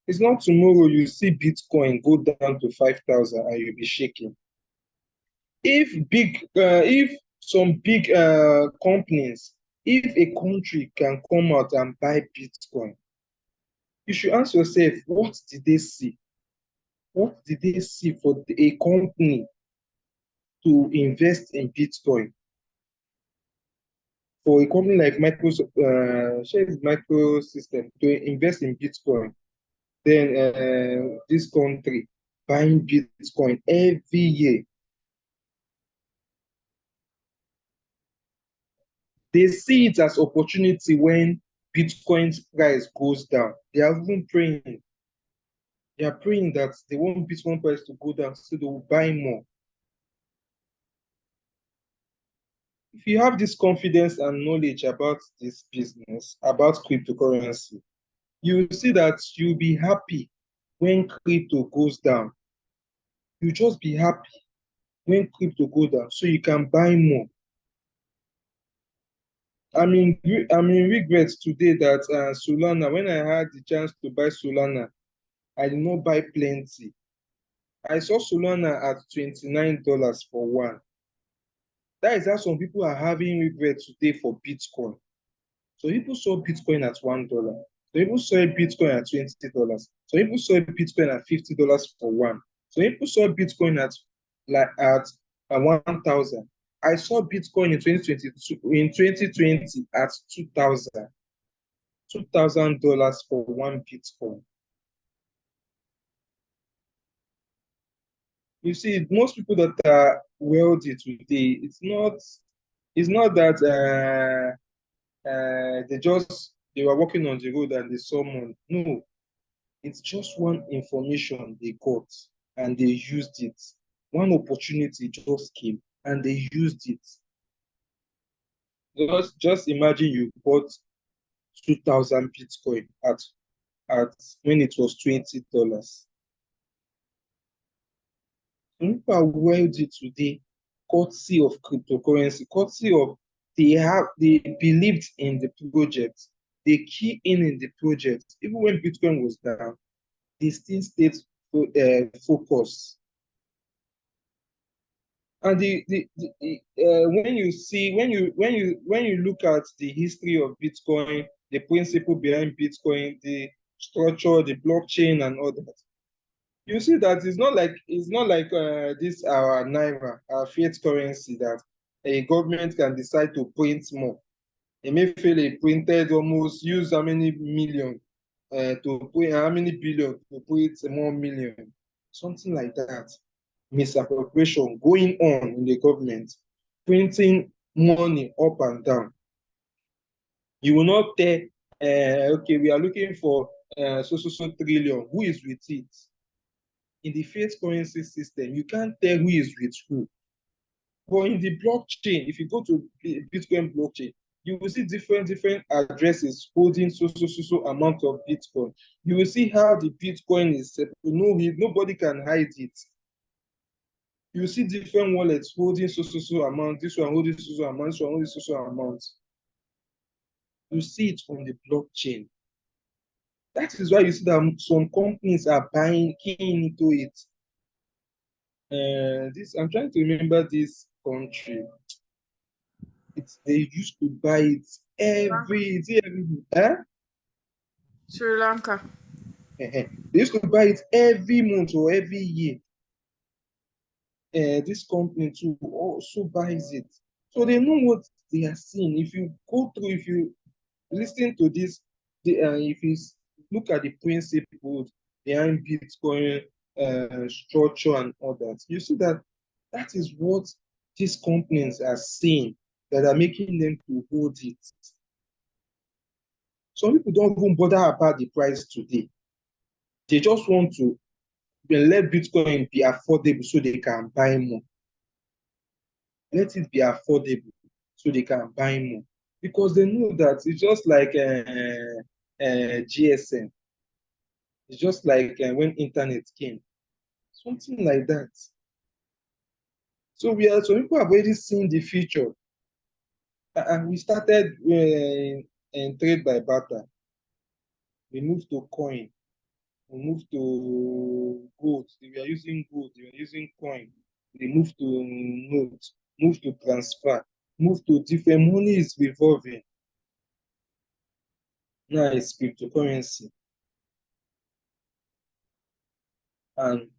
Speaker 3: It's not tomorrow you see Bitcoin go down to 5,000 and you'll be shaking. If some big companies, if a country can come out and buy Bitcoin, you should ask yourself, what did they see? What did they see for a company to invest in Bitcoin? For a company like Microsystem to invest in Bitcoin, then this country buying Bitcoin every year. They see it as opportunity when Bitcoin's price goes down. They are even praying. They are praying that they want Bitcoin price to go down so they will buy more. If you have this confidence and knowledge about this business, about cryptocurrency, you will see that you'll be happy when crypto goes down. You just be happy when crypto goes down so you can buy more. I'm in regret today that Solana, when I had the chance to buy Solana, I did not buy plenty. I saw Solana at $29 for one. That is how some people are having regret today for Bitcoin. So people saw Bitcoin at $1. So people saw Bitcoin at $20. So people saw Bitcoin at $50 for one. So people saw Bitcoin at like at 1,000. I saw Bitcoin in 2020 at $2,000 for one Bitcoin. You see, most people that are wealthy today, it's not that they were walking on the road and they saw money. No, it's just one information they got and they used it. One opportunity just came and they used it. Just imagine you bought 2,000 Bitcoin at when it was $20. People are wealthy today, courtesy of cryptocurrency, courtesy of they believed in the project, they key in the project. Even when Bitcoin was down, they still stayed focused. And when you look at the history of Bitcoin, the principle behind Bitcoin, the structure, the blockchain, and all that, you see that it's not like this our naira, our fiat currency that a government can decide to print more. Emefiele printed almost use how many million to print how many billion to print more million, something like that. Misappropriation going on in the government, printing money up and down. You will not tell, okay, we are looking for so trillion. Who is with it? In the fiat currency system, you can't tell who is with who. But in the blockchain, if you go to Bitcoin blockchain, you will see different addresses holding so amount of Bitcoin. You will see how the Bitcoin is set. Nobody can hide it. You see different wallets holding so amount, this one holding so amount, this one holding so amount. You see it on the blockchain. That is why you see that some companies are keying into it. I'm trying to remember this country. They used to buy it
Speaker 1: Sri Lanka.
Speaker 3: they used to buy it every month or every year. This company too also buys it. So they know what they are seeing. If you listen to this, if you look at the principles behind Bitcoin structure and all that, you see that that is what these companies are seeing that are making them to hold it. Some people don't even bother about the price today. They just want to let Bitcoin be affordable so they can buy more. Let it be affordable so they can buy more. Because they know that it's just like GSM. It's just like when internet came. Something like that. So some people have already seen the future. And we started in trade by barter. We moved to coin. We moved to gold. We are using gold. We are using coin. We moved to note. Moved to transfer. Moved to different money is revolving. Now it's cryptocurrency. And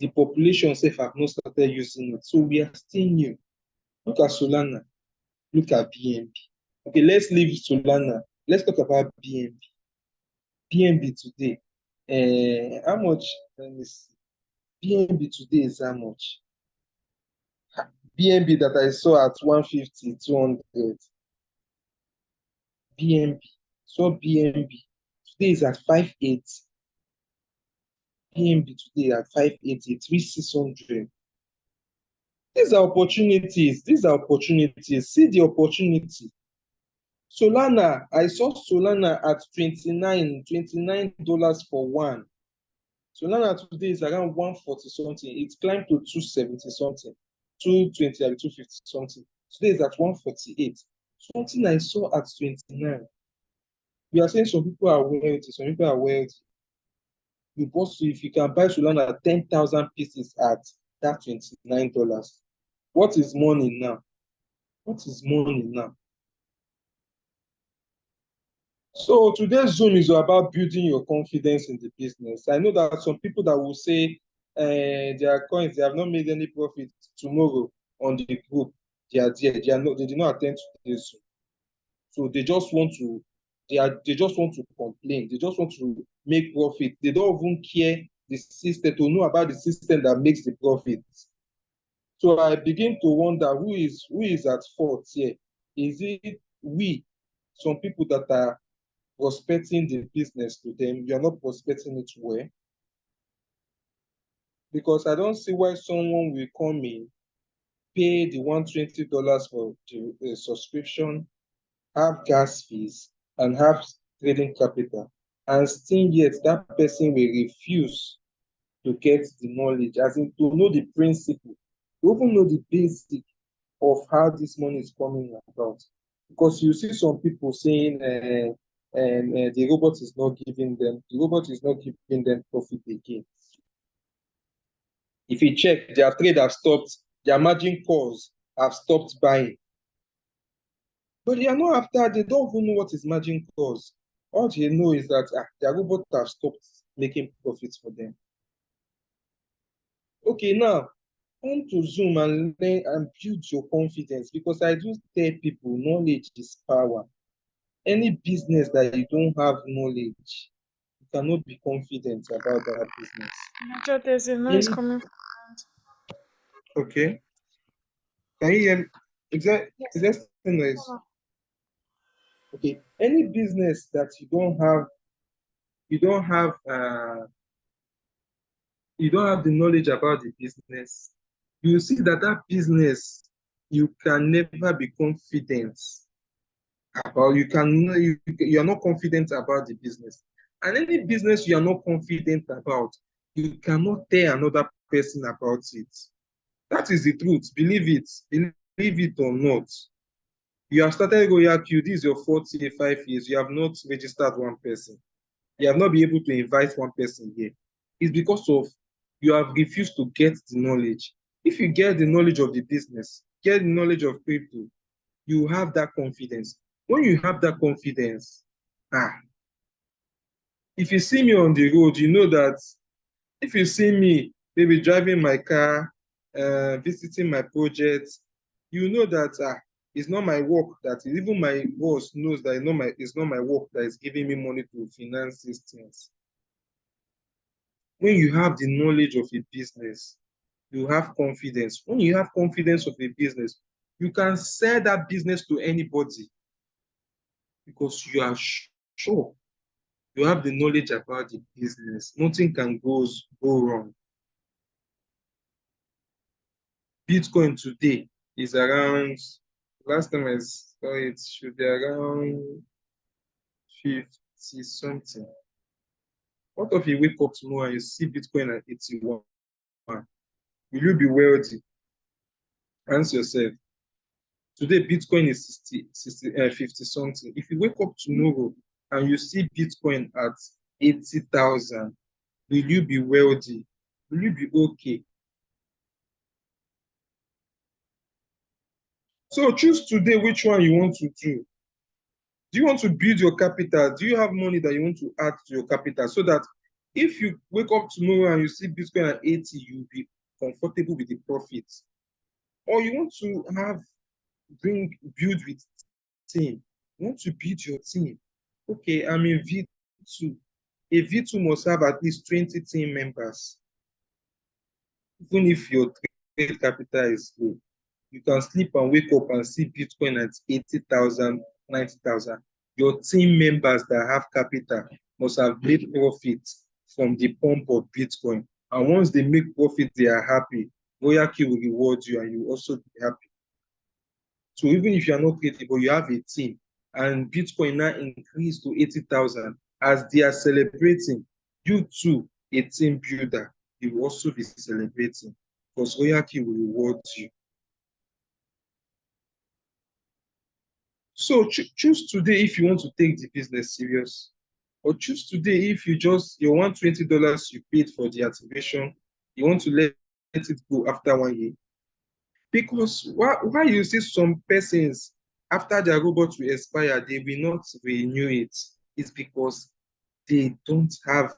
Speaker 3: the population self have not started using it. So we are still new. Look at Solana. Look at BNB. Okay, let's leave Solana. Let's talk about BNB. BNB today. How much? Let me see. BNB today is how much? BNB that I saw at 150, 200. BNB. So BNB. Today is at 580. BNB today at 580, 3600. These are opportunities. These are opportunities. See the opportunity. Solana, I saw Solana at $29 for one. Solana today is around 140 something. It climbed to 270 something, 220 or 250 something. Today is at 148. Something I saw at 29. We are saying some people are wealthy, some people are wealthy. You bought, if you can buy Solana 10,000 pieces at that $29. What is money now? What is money now? So today's Zoom is about building your confidence in the business. I know that some people that will say their coins, they have not made any profit tomorrow on the group. They are there. They did not attend today's Zoom. So they just want to, they just want to complain. They just want to make profit. They don't even care the system, to know about the system that makes the profit. So I begin to wonder who is at fault here. Is it we, some people that are prospecting the business to them, you are not prospecting it well? Because I don't see why someone will come in, pay the $120 for the subscription, have gas fees, and have trading capital, and still yet that person will refuse to get the knowledge, as in to know the principle, to even know the basic of how this money is coming about. Because you see some people saying the robot is not giving them profit again. If you check, their trade have stopped, their margin calls have stopped buying. But they are not after, they don't even know what is margin calls. All they know is that their robot have stopped making profits for them. Okay, now come to Zoom and learn and build your confidence, because I do tell people knowledge is power. Any business that you don't have knowledge, you cannot be confident about that business.
Speaker 1: Nacho, there's a noise
Speaker 3: Any,
Speaker 1: coming from
Speaker 3: okay. Can you hear me? Is
Speaker 1: yes.
Speaker 3: that still noise? Okay. Any business that you don't have you don't have the knowledge about the business, you see that that business you can never be confident about. You are not confident about the business. And any business you are not confident about, you cannot tell another person about it. That is the truth. Believe it or not. You have started Royalq, this is your fourth year, 5 years. You have not registered one person. You have not been able to invite one person here. It's because of you have refused to get the knowledge. If you get the knowledge of the business, get the knowledge of crypto, you have that confidence. When you have that confidence, if you see me on the road, you know that if you see me maybe driving my car, visiting my project, you know that it's not my work that is, even my boss knows that it's not my work that is giving me money to finance these things. When you have the knowledge of a business, you have confidence. When you have confidence of a business, you can sell that business to anybody because you are sure you have the knowledge about the business. Nothing can go wrong. Bitcoin today is around, last time I saw it, should be around 50 something. What if you wake up tomorrow and you see Bitcoin at 81? Will you be wealthy? Answer yourself. Today, Bitcoin is 50 something. If you wake up tomorrow and you see Bitcoin at 80,000, will you be wealthy? Will you be okay? So choose today which one you want to do. Do you want to build your capital? Do you have money that you want to add to your capital so that if you wake up tomorrow and you see Bitcoin at 80, you'll be comfortable with the profits? Or you want to build with team? You want to build your team? Okay, I'm in V2. A V2 must have at least 20 team members. Even if your trade capital is low, You can sleep and wake up and see Bitcoin at 80,000, 90,000. Your team members that have capital must have made profits from the pump of Bitcoin. And once they make profit, they are happy. Royalq will reward you and you will also be happy. So even if you are not creative, but you have a team, and Bitcoin now increased to 80,000, as they are celebrating, you too, a team builder, you will also be celebrating because Royalq will reward you. So choose today if you want to take the business serious, or choose today if you just your $120 you paid for the activation, you want to let it go after 1 year. Because why you see some persons after their robot will expire, they will not renew it, is because they don't have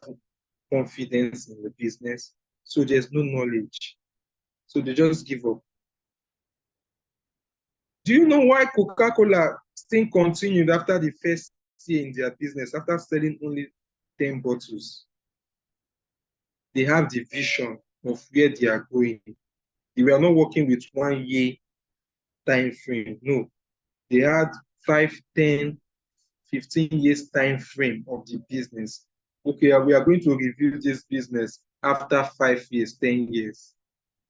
Speaker 3: confidence in the business. So there's no knowledge. So they just give up. Do you know why Coca-Cola still continued after the first year in their business, after selling only 10 bottles? They have the vision of where they are going. They were not working with 1 year time frame. No, they had 5, 10, 15 years time frame of the business. Okay, we are going to review this business after 5 years, 10 years.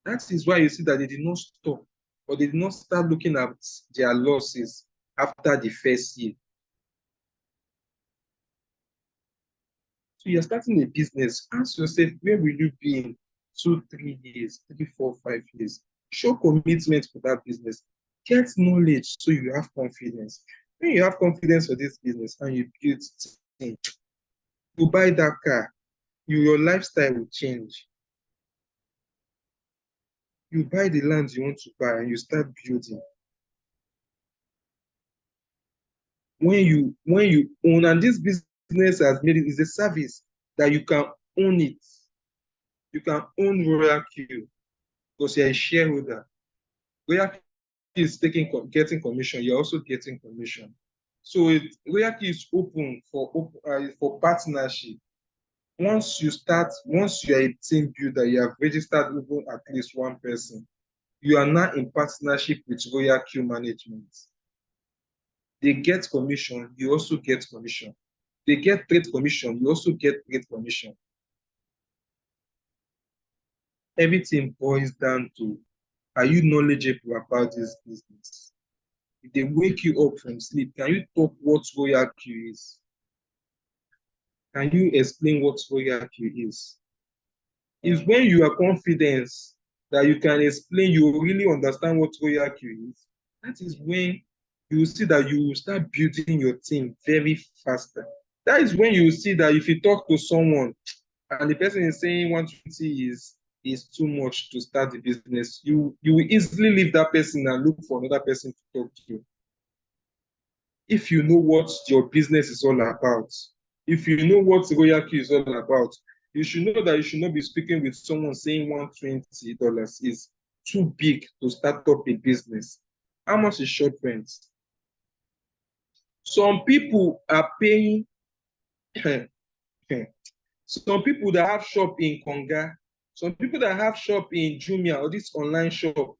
Speaker 3: That is why you see that they did not stop, or they did not start looking at their losses after the first year. So you're starting a business, ask yourself, where will you be in 2, 3 years, 3, 4, 5 years? Show commitment for that business. Get knowledge so you have confidence. When you have confidence for this business and you build it, you buy that car, your lifestyle will change. You buy the land you want to buy and you start building. When you own, and this business has made it is a service that you can own it. You can own Royalq because you're a shareholder. Royalq is getting commission. You're also getting commission. So Royalq is open for partnership. Once you are a team builder, you have registered even at least one person. You are now in partnership with Royalq management. They get commission, you also get commission. They get trade commission, you also get trade commission. Everything boils down to, are you knowledgeable about this business? If they wake you up from sleep, can you talk what Royalq is? Can you explain what Royalq is? It's when you are confident that you can explain, you really understand what Royalq is. That is when you will see that you will start building your team very faster. That is when you will see that if you talk to someone and the person is saying 120 is too much to start the business, you will easily leave that person and look for another person to talk to. If you know what your business is all about, if you know what Royalq is all about, you should know that you should not be speaking with someone saying $120 is too big to start up a business. How much is short rent? Some people are paying some people that have shop in Konga, some people that have shop in Jumia or this online shop,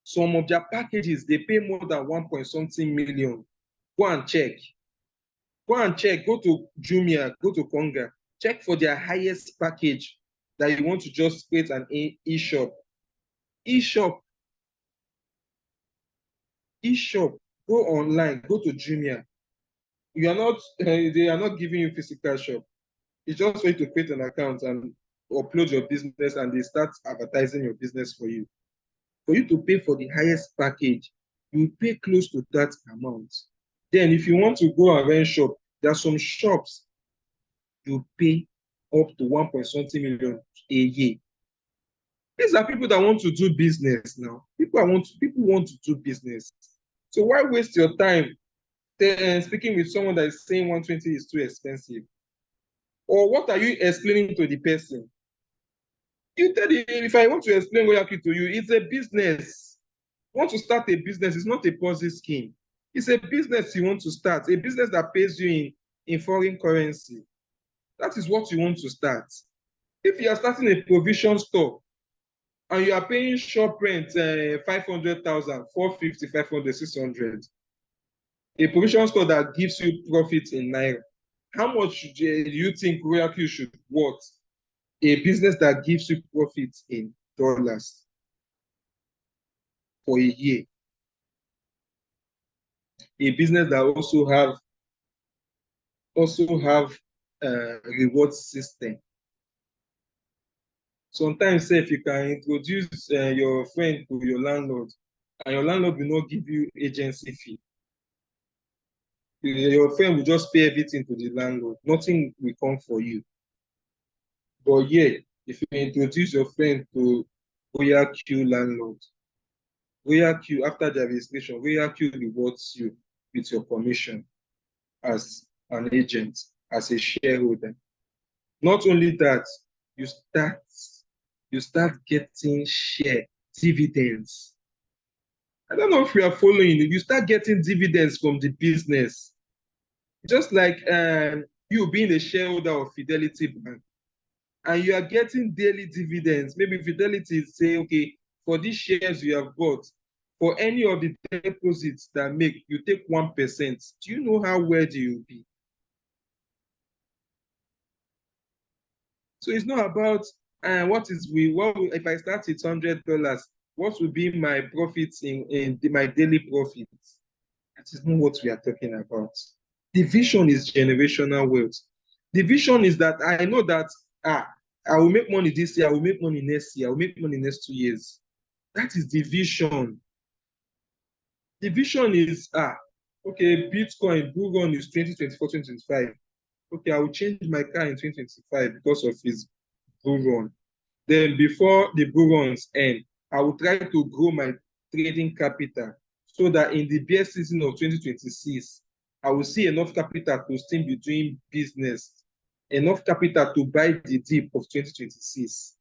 Speaker 3: some of their packages, they pay more than 1 point something million. Go and check. Go and check. Go to Jumia, go to Konga. Check for their highest package that you want to just create an e-shop. E-shop. E-shop. Go online. Go to Jumia. You are not. They are not giving you physical shop. It's just for you to create an account and upload your business, and they start advertising your business for you. For you to pay for the highest package, you pay close to that amount. Then if you want to go and rent shop, there are some shops you pay up to 1 point something million a year. These are people that want to do business now. People want to do business. So why waste your time speaking with someone that is saying 120 is too expensive? Or what are you explaining to the person? You tell me, if I want to explain Royalq to you, it's a business. You want to start a business, it's not a Ponzi scheme. It's a business you want to start, a business that pays you in foreign currency. That is what you want to start. If you are starting a provision store, and you are paying shop rent 500,000, 450, 500, 600. A provision store that gives you profit in naira. How much do you think Royalq should worth a business that gives you profit in dollars for a year? A business that also have reward system. Sometimes if you can introduce your friend to your landlord, and your landlord will not give you agency fee. Your friend will just pay everything to the landlord. Nothing will come for you. But yeah, if you introduce your friend to Royalq landlord, Royalq, after the registration, Royalq rewards you with your commission as an agent, as a shareholder. Not only that, you start getting share dividends. I don't know if you are following. You start getting dividends from the business. Just like you being a shareholder of Fidelity Bank, and you are getting daily dividends. Maybe Fidelity say, okay, for these shares you have bought, for any of the deposits that make, you take 1%. Do you know how wealthy you'll be? So it's not about if I start with $100, what will be my profits in my daily profits? That is not what we are talking about. The vision is generational wealth. The vision is that I know that I will make money this year, I will make money next year, I will make money next 2 years. That is the vision. The vision is okay, Bitcoin bull run is 2024, 2025. Okay, I will change my car in 2025 because of his bull run. Then before the bull runs end, I will try to grow my trading capital so that in the bear season of 2026, I will see enough capital to still be doing business, enough capital to buy the dip of 2026.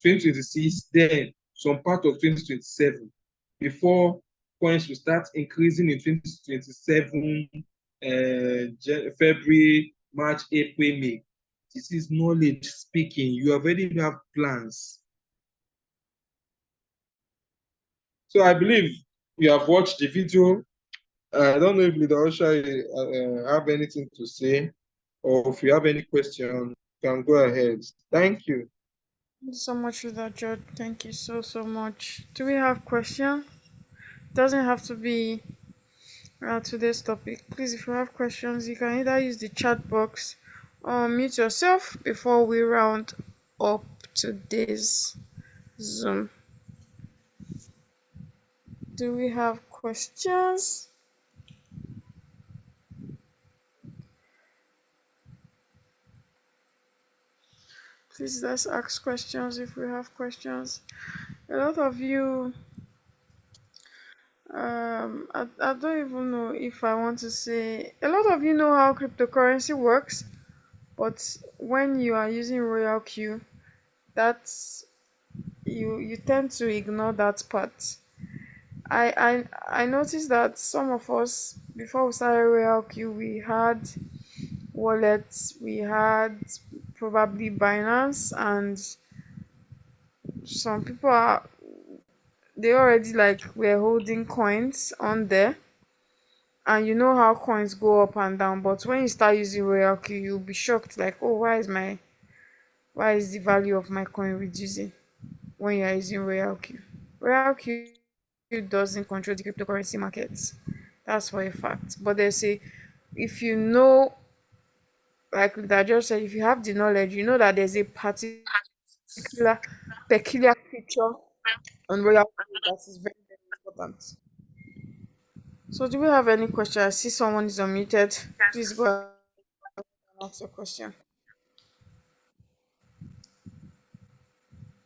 Speaker 3: 2026, then some part of 2027, before coins will start increasing in 2027, February, March, April, May. This is knowledge speaking. You already have plans. So I believe you have watched the video. I don't know if Leader Osha have anything to say, or if you have any question, you can go ahead. Thank you.
Speaker 1: Thank you so much for that, George. Thank you so, so much. Do we have questions? Doesn't have to be today's topic. Please, if you have questions, you can either use the chat box or mute yourself before we round up today's Zoom. Do we have questions? Please, let's ask questions if we have questions. A lot of you, I don't even know if I want to say, a lot of you know how cryptocurrency works, but when you are using Royalq, that's you tend to ignore that part. I noticed that some of us, before we started Royalq, we had wallets, we had probably Binance, and some people are they already like were holding coins on there, and you know how coins go up and down. But when you start using Royalq, you'll be shocked, like, oh, why is the value of my coin reducing when you're using Royalq? Royalq doesn't control the cryptocurrency markets. That's for a fact. But they say if you know, like that just said, if you have the knowledge, you know that there's a peculiar feature on Royalq that is very, very important. So do we have any question? I see someone is unmuted. Please go ahead and ask your question.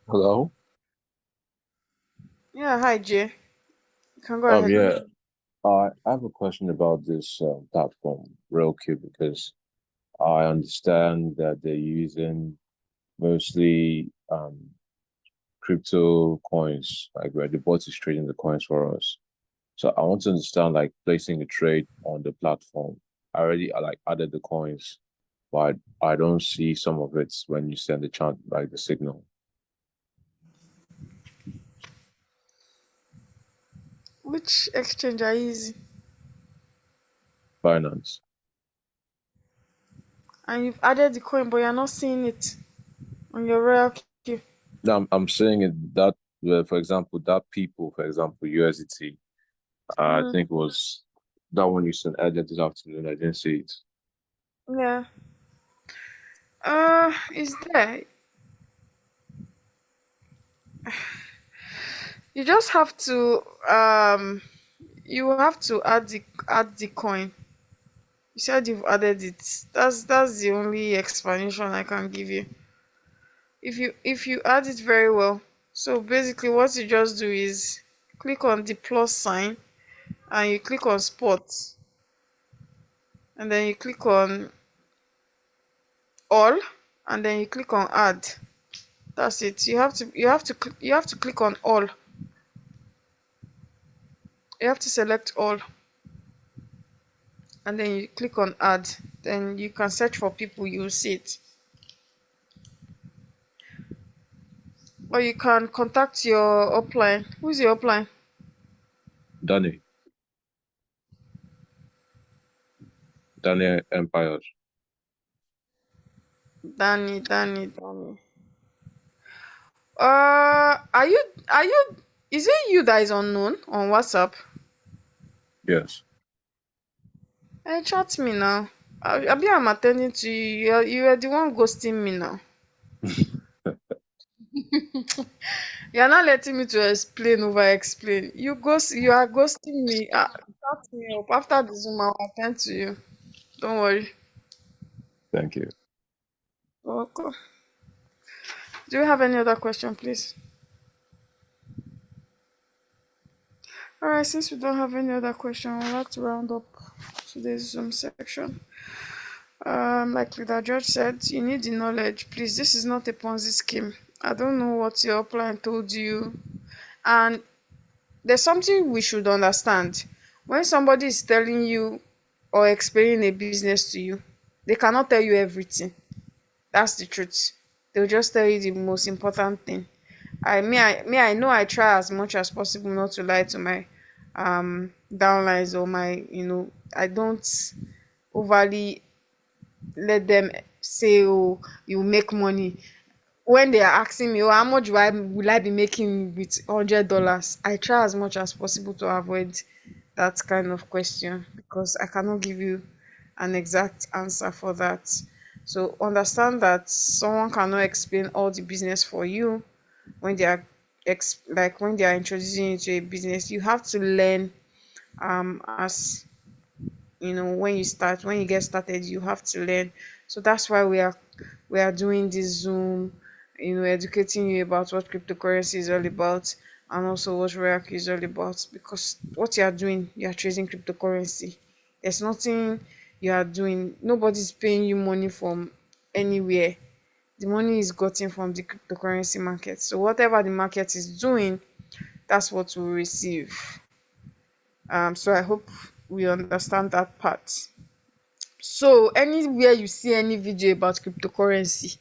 Speaker 8: Hello.
Speaker 1: Yeah, hi Jay. You can go ahead.
Speaker 8: Yeah. I have a question about this platform, Royalq, because I understand that they're using mostly crypto coins, like where the bot is trading the coins for us. So I want to understand, like, placing a trade on the platform. I already like added the coins, but I don't see some of it when you send the chant, like the signal.
Speaker 1: Which exchange are you using?
Speaker 8: Binance.
Speaker 1: And you've added the coin, but you're not seeing it on your Royalq.
Speaker 8: Now I'm saying it that for example, that people, for example, USDT, I
Speaker 1: Mm,
Speaker 8: think it was that one you sent earlier this afternoon. I didn't see it.
Speaker 1: yeah. Is there? You just have to you have to add the coin. You said you've added it. That's the only explanation I can give you. If you add it very well. So basically what you just do is click on the plus sign and you click on spot and then you click on all and then you click on add. That's it. You have to click on all. You have to select all and then you click on add. Then you can search for people, you'll see it. Or you can contact your upline. Who's your upline?
Speaker 8: Danny, Danny Empires.
Speaker 1: Danny. Are you is it you that is unknown on WhatsApp?
Speaker 8: Yes.
Speaker 1: Chat me now. I'm attending to you. You are the one ghosting me now. You're not letting me to explain over explain. You are ghosting me. Chat me up. After the Zoom, I'll attend to you. Don't worry.
Speaker 8: Thank you.
Speaker 1: Welcome. Do you have any other question, please? Alright, since we don't have any other question, I'd like to round up today's Zoom section. Like Leader George said, you need the knowledge. Please, this is not a Ponzi scheme. I don't know what your upline told you. And there's something we should understand. When somebody is telling you or explaining a business to you, they cannot tell you everything. That's the truth. They'll just tell you the most important thing. I know I try as much as possible not to lie to my downlines or my I don't overly let them say, oh, you make money when they are asking me, oh, how much will I be making with $100. I try as much as possible to avoid that kind of question because I cannot give you an exact answer for that. So understand that someone cannot explain all the business for you when they are like when they are introducing you to a business. You have to learn as when you get started, you have to learn. So that's why we are doing this Zoom, educating you about what cryptocurrency is all about and also what Royalq is all about, because what you are doing, you are trading cryptocurrency. There's nothing you are doing, nobody's paying you money from anywhere. The money is gotten from the cryptocurrency market. So whatever the market is doing, that's what we receive. So I hope we understand that part. So anywhere you see any video about cryptocurrency,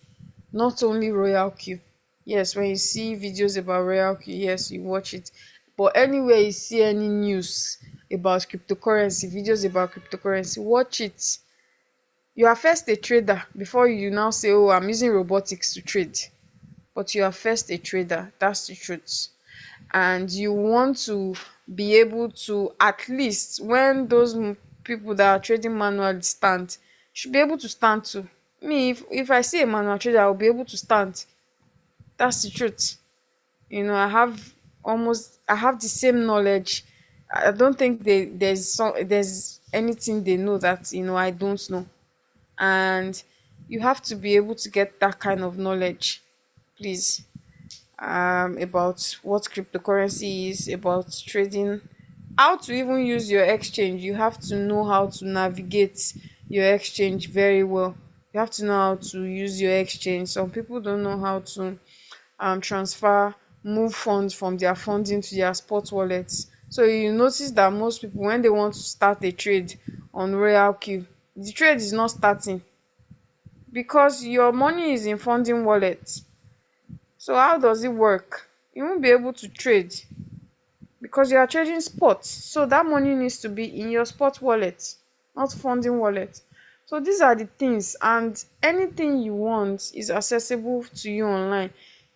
Speaker 1: not only Royalq, yes, when you see videos about Royalq, yes, you watch it. But anywhere you see any news about cryptocurrency, videos about cryptocurrency, watch it. You are first a trader before you now say, oh, I'm using robotics to trade. But you are first a trader. That's the truth. And you want to be able to, at least when those people that are trading manually stand, you should be able to stand too. Me, if I see a manual trader, I'll be able to stand. That's the truth. I have the same knowledge. I don't think there's anything they know that I don't know. And you have to be able to get that kind of knowledge, please, about what cryptocurrency is, about trading, how to even use your exchange. You have to know how to navigate your exchange very well. You have to know how to use your exchange. Some people don't know how to transfer, move funds from their funding to their spot wallets. So you notice that most people, when they want to start a trade on Royalq, the trade is not starting because your money is in funding wallet. So how does it work? You won't be able to trade. because you are trading sports. So that money needs to be in your sport wallet, not funding wallet. So these are the things, and anything you want is accessible to you online.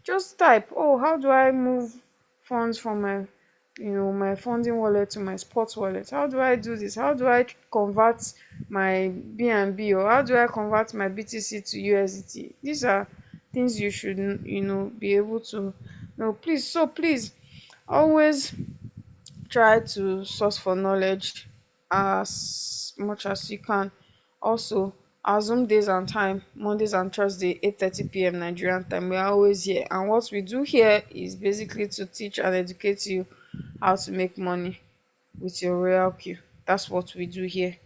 Speaker 1: Just type, oh, how do I move funds from my, my funding wallet to my sports wallet? How do I do this? How do I convert my BNB, or how do I convert my BTC to USDT? These are things you should, be able to know. Please always try to source for knowledge as much as you can. Also, our Zoom days and time, Mondays and Thursday, 8:30 p.m. Nigerian time. We are always here, and what we do here is basically to teach and educate you how to make money with your Royalq. That's what we do here.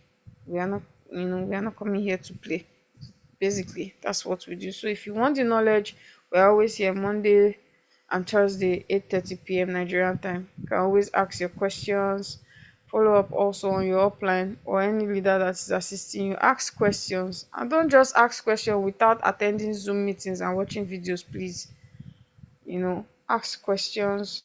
Speaker 1: We are not, we are not coming here to play. Basically, that's what we do. So if you want the knowledge, we're always here Monday and Thursday, 8:30 p.m. Nigerian time. You can always ask your questions, follow up also on your upline or any leader that is assisting you. Ask questions, and don't just ask questions without attending Zoom meetings and watching videos, please. Ask questions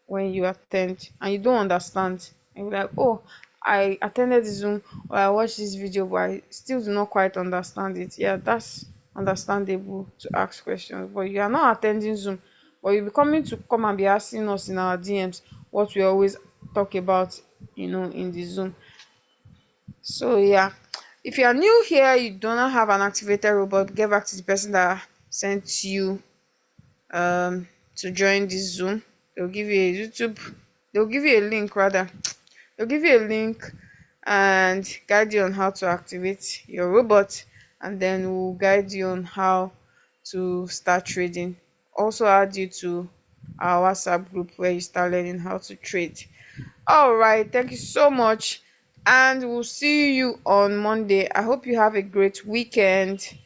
Speaker 1: when you attend and you don't understand, and you're like, oh, I attended the Zoom or I watched this video but I still do not quite understand it. Yeah, that's understandable to ask questions, but you are not attending Zoom, but you'll be coming to come and be asking us in our DMs what we always talk about, in the Zoom. So yeah, if you are new here, you do not have an activated robot, get back to the person that sent you to join this Zoom. They'll give you a YouTube, they'll give you a link rather. They'll give you a link and guide you on how to activate your robot, and then we'll guide you on how to start trading. Also add you to our WhatsApp group where you start learning how to trade. All right, thank you so much, and we'll see you on Monday. I hope you have a great weekend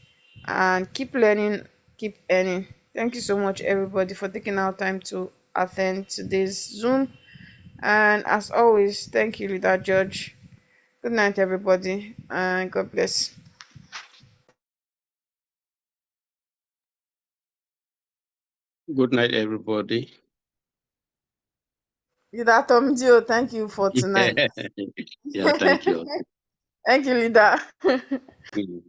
Speaker 1: and keep learning, keep earning. Thank you so much, everybody, for taking our time to attend today's Zoom. And as always, thank you, Leader Judge. Good night, everybody, and God bless.
Speaker 2: Good night, everybody.
Speaker 1: Leader Tom Dio, thank you for tonight.
Speaker 2: Yeah, thank you.
Speaker 1: Thank you, Leader.
Speaker 2: Mm.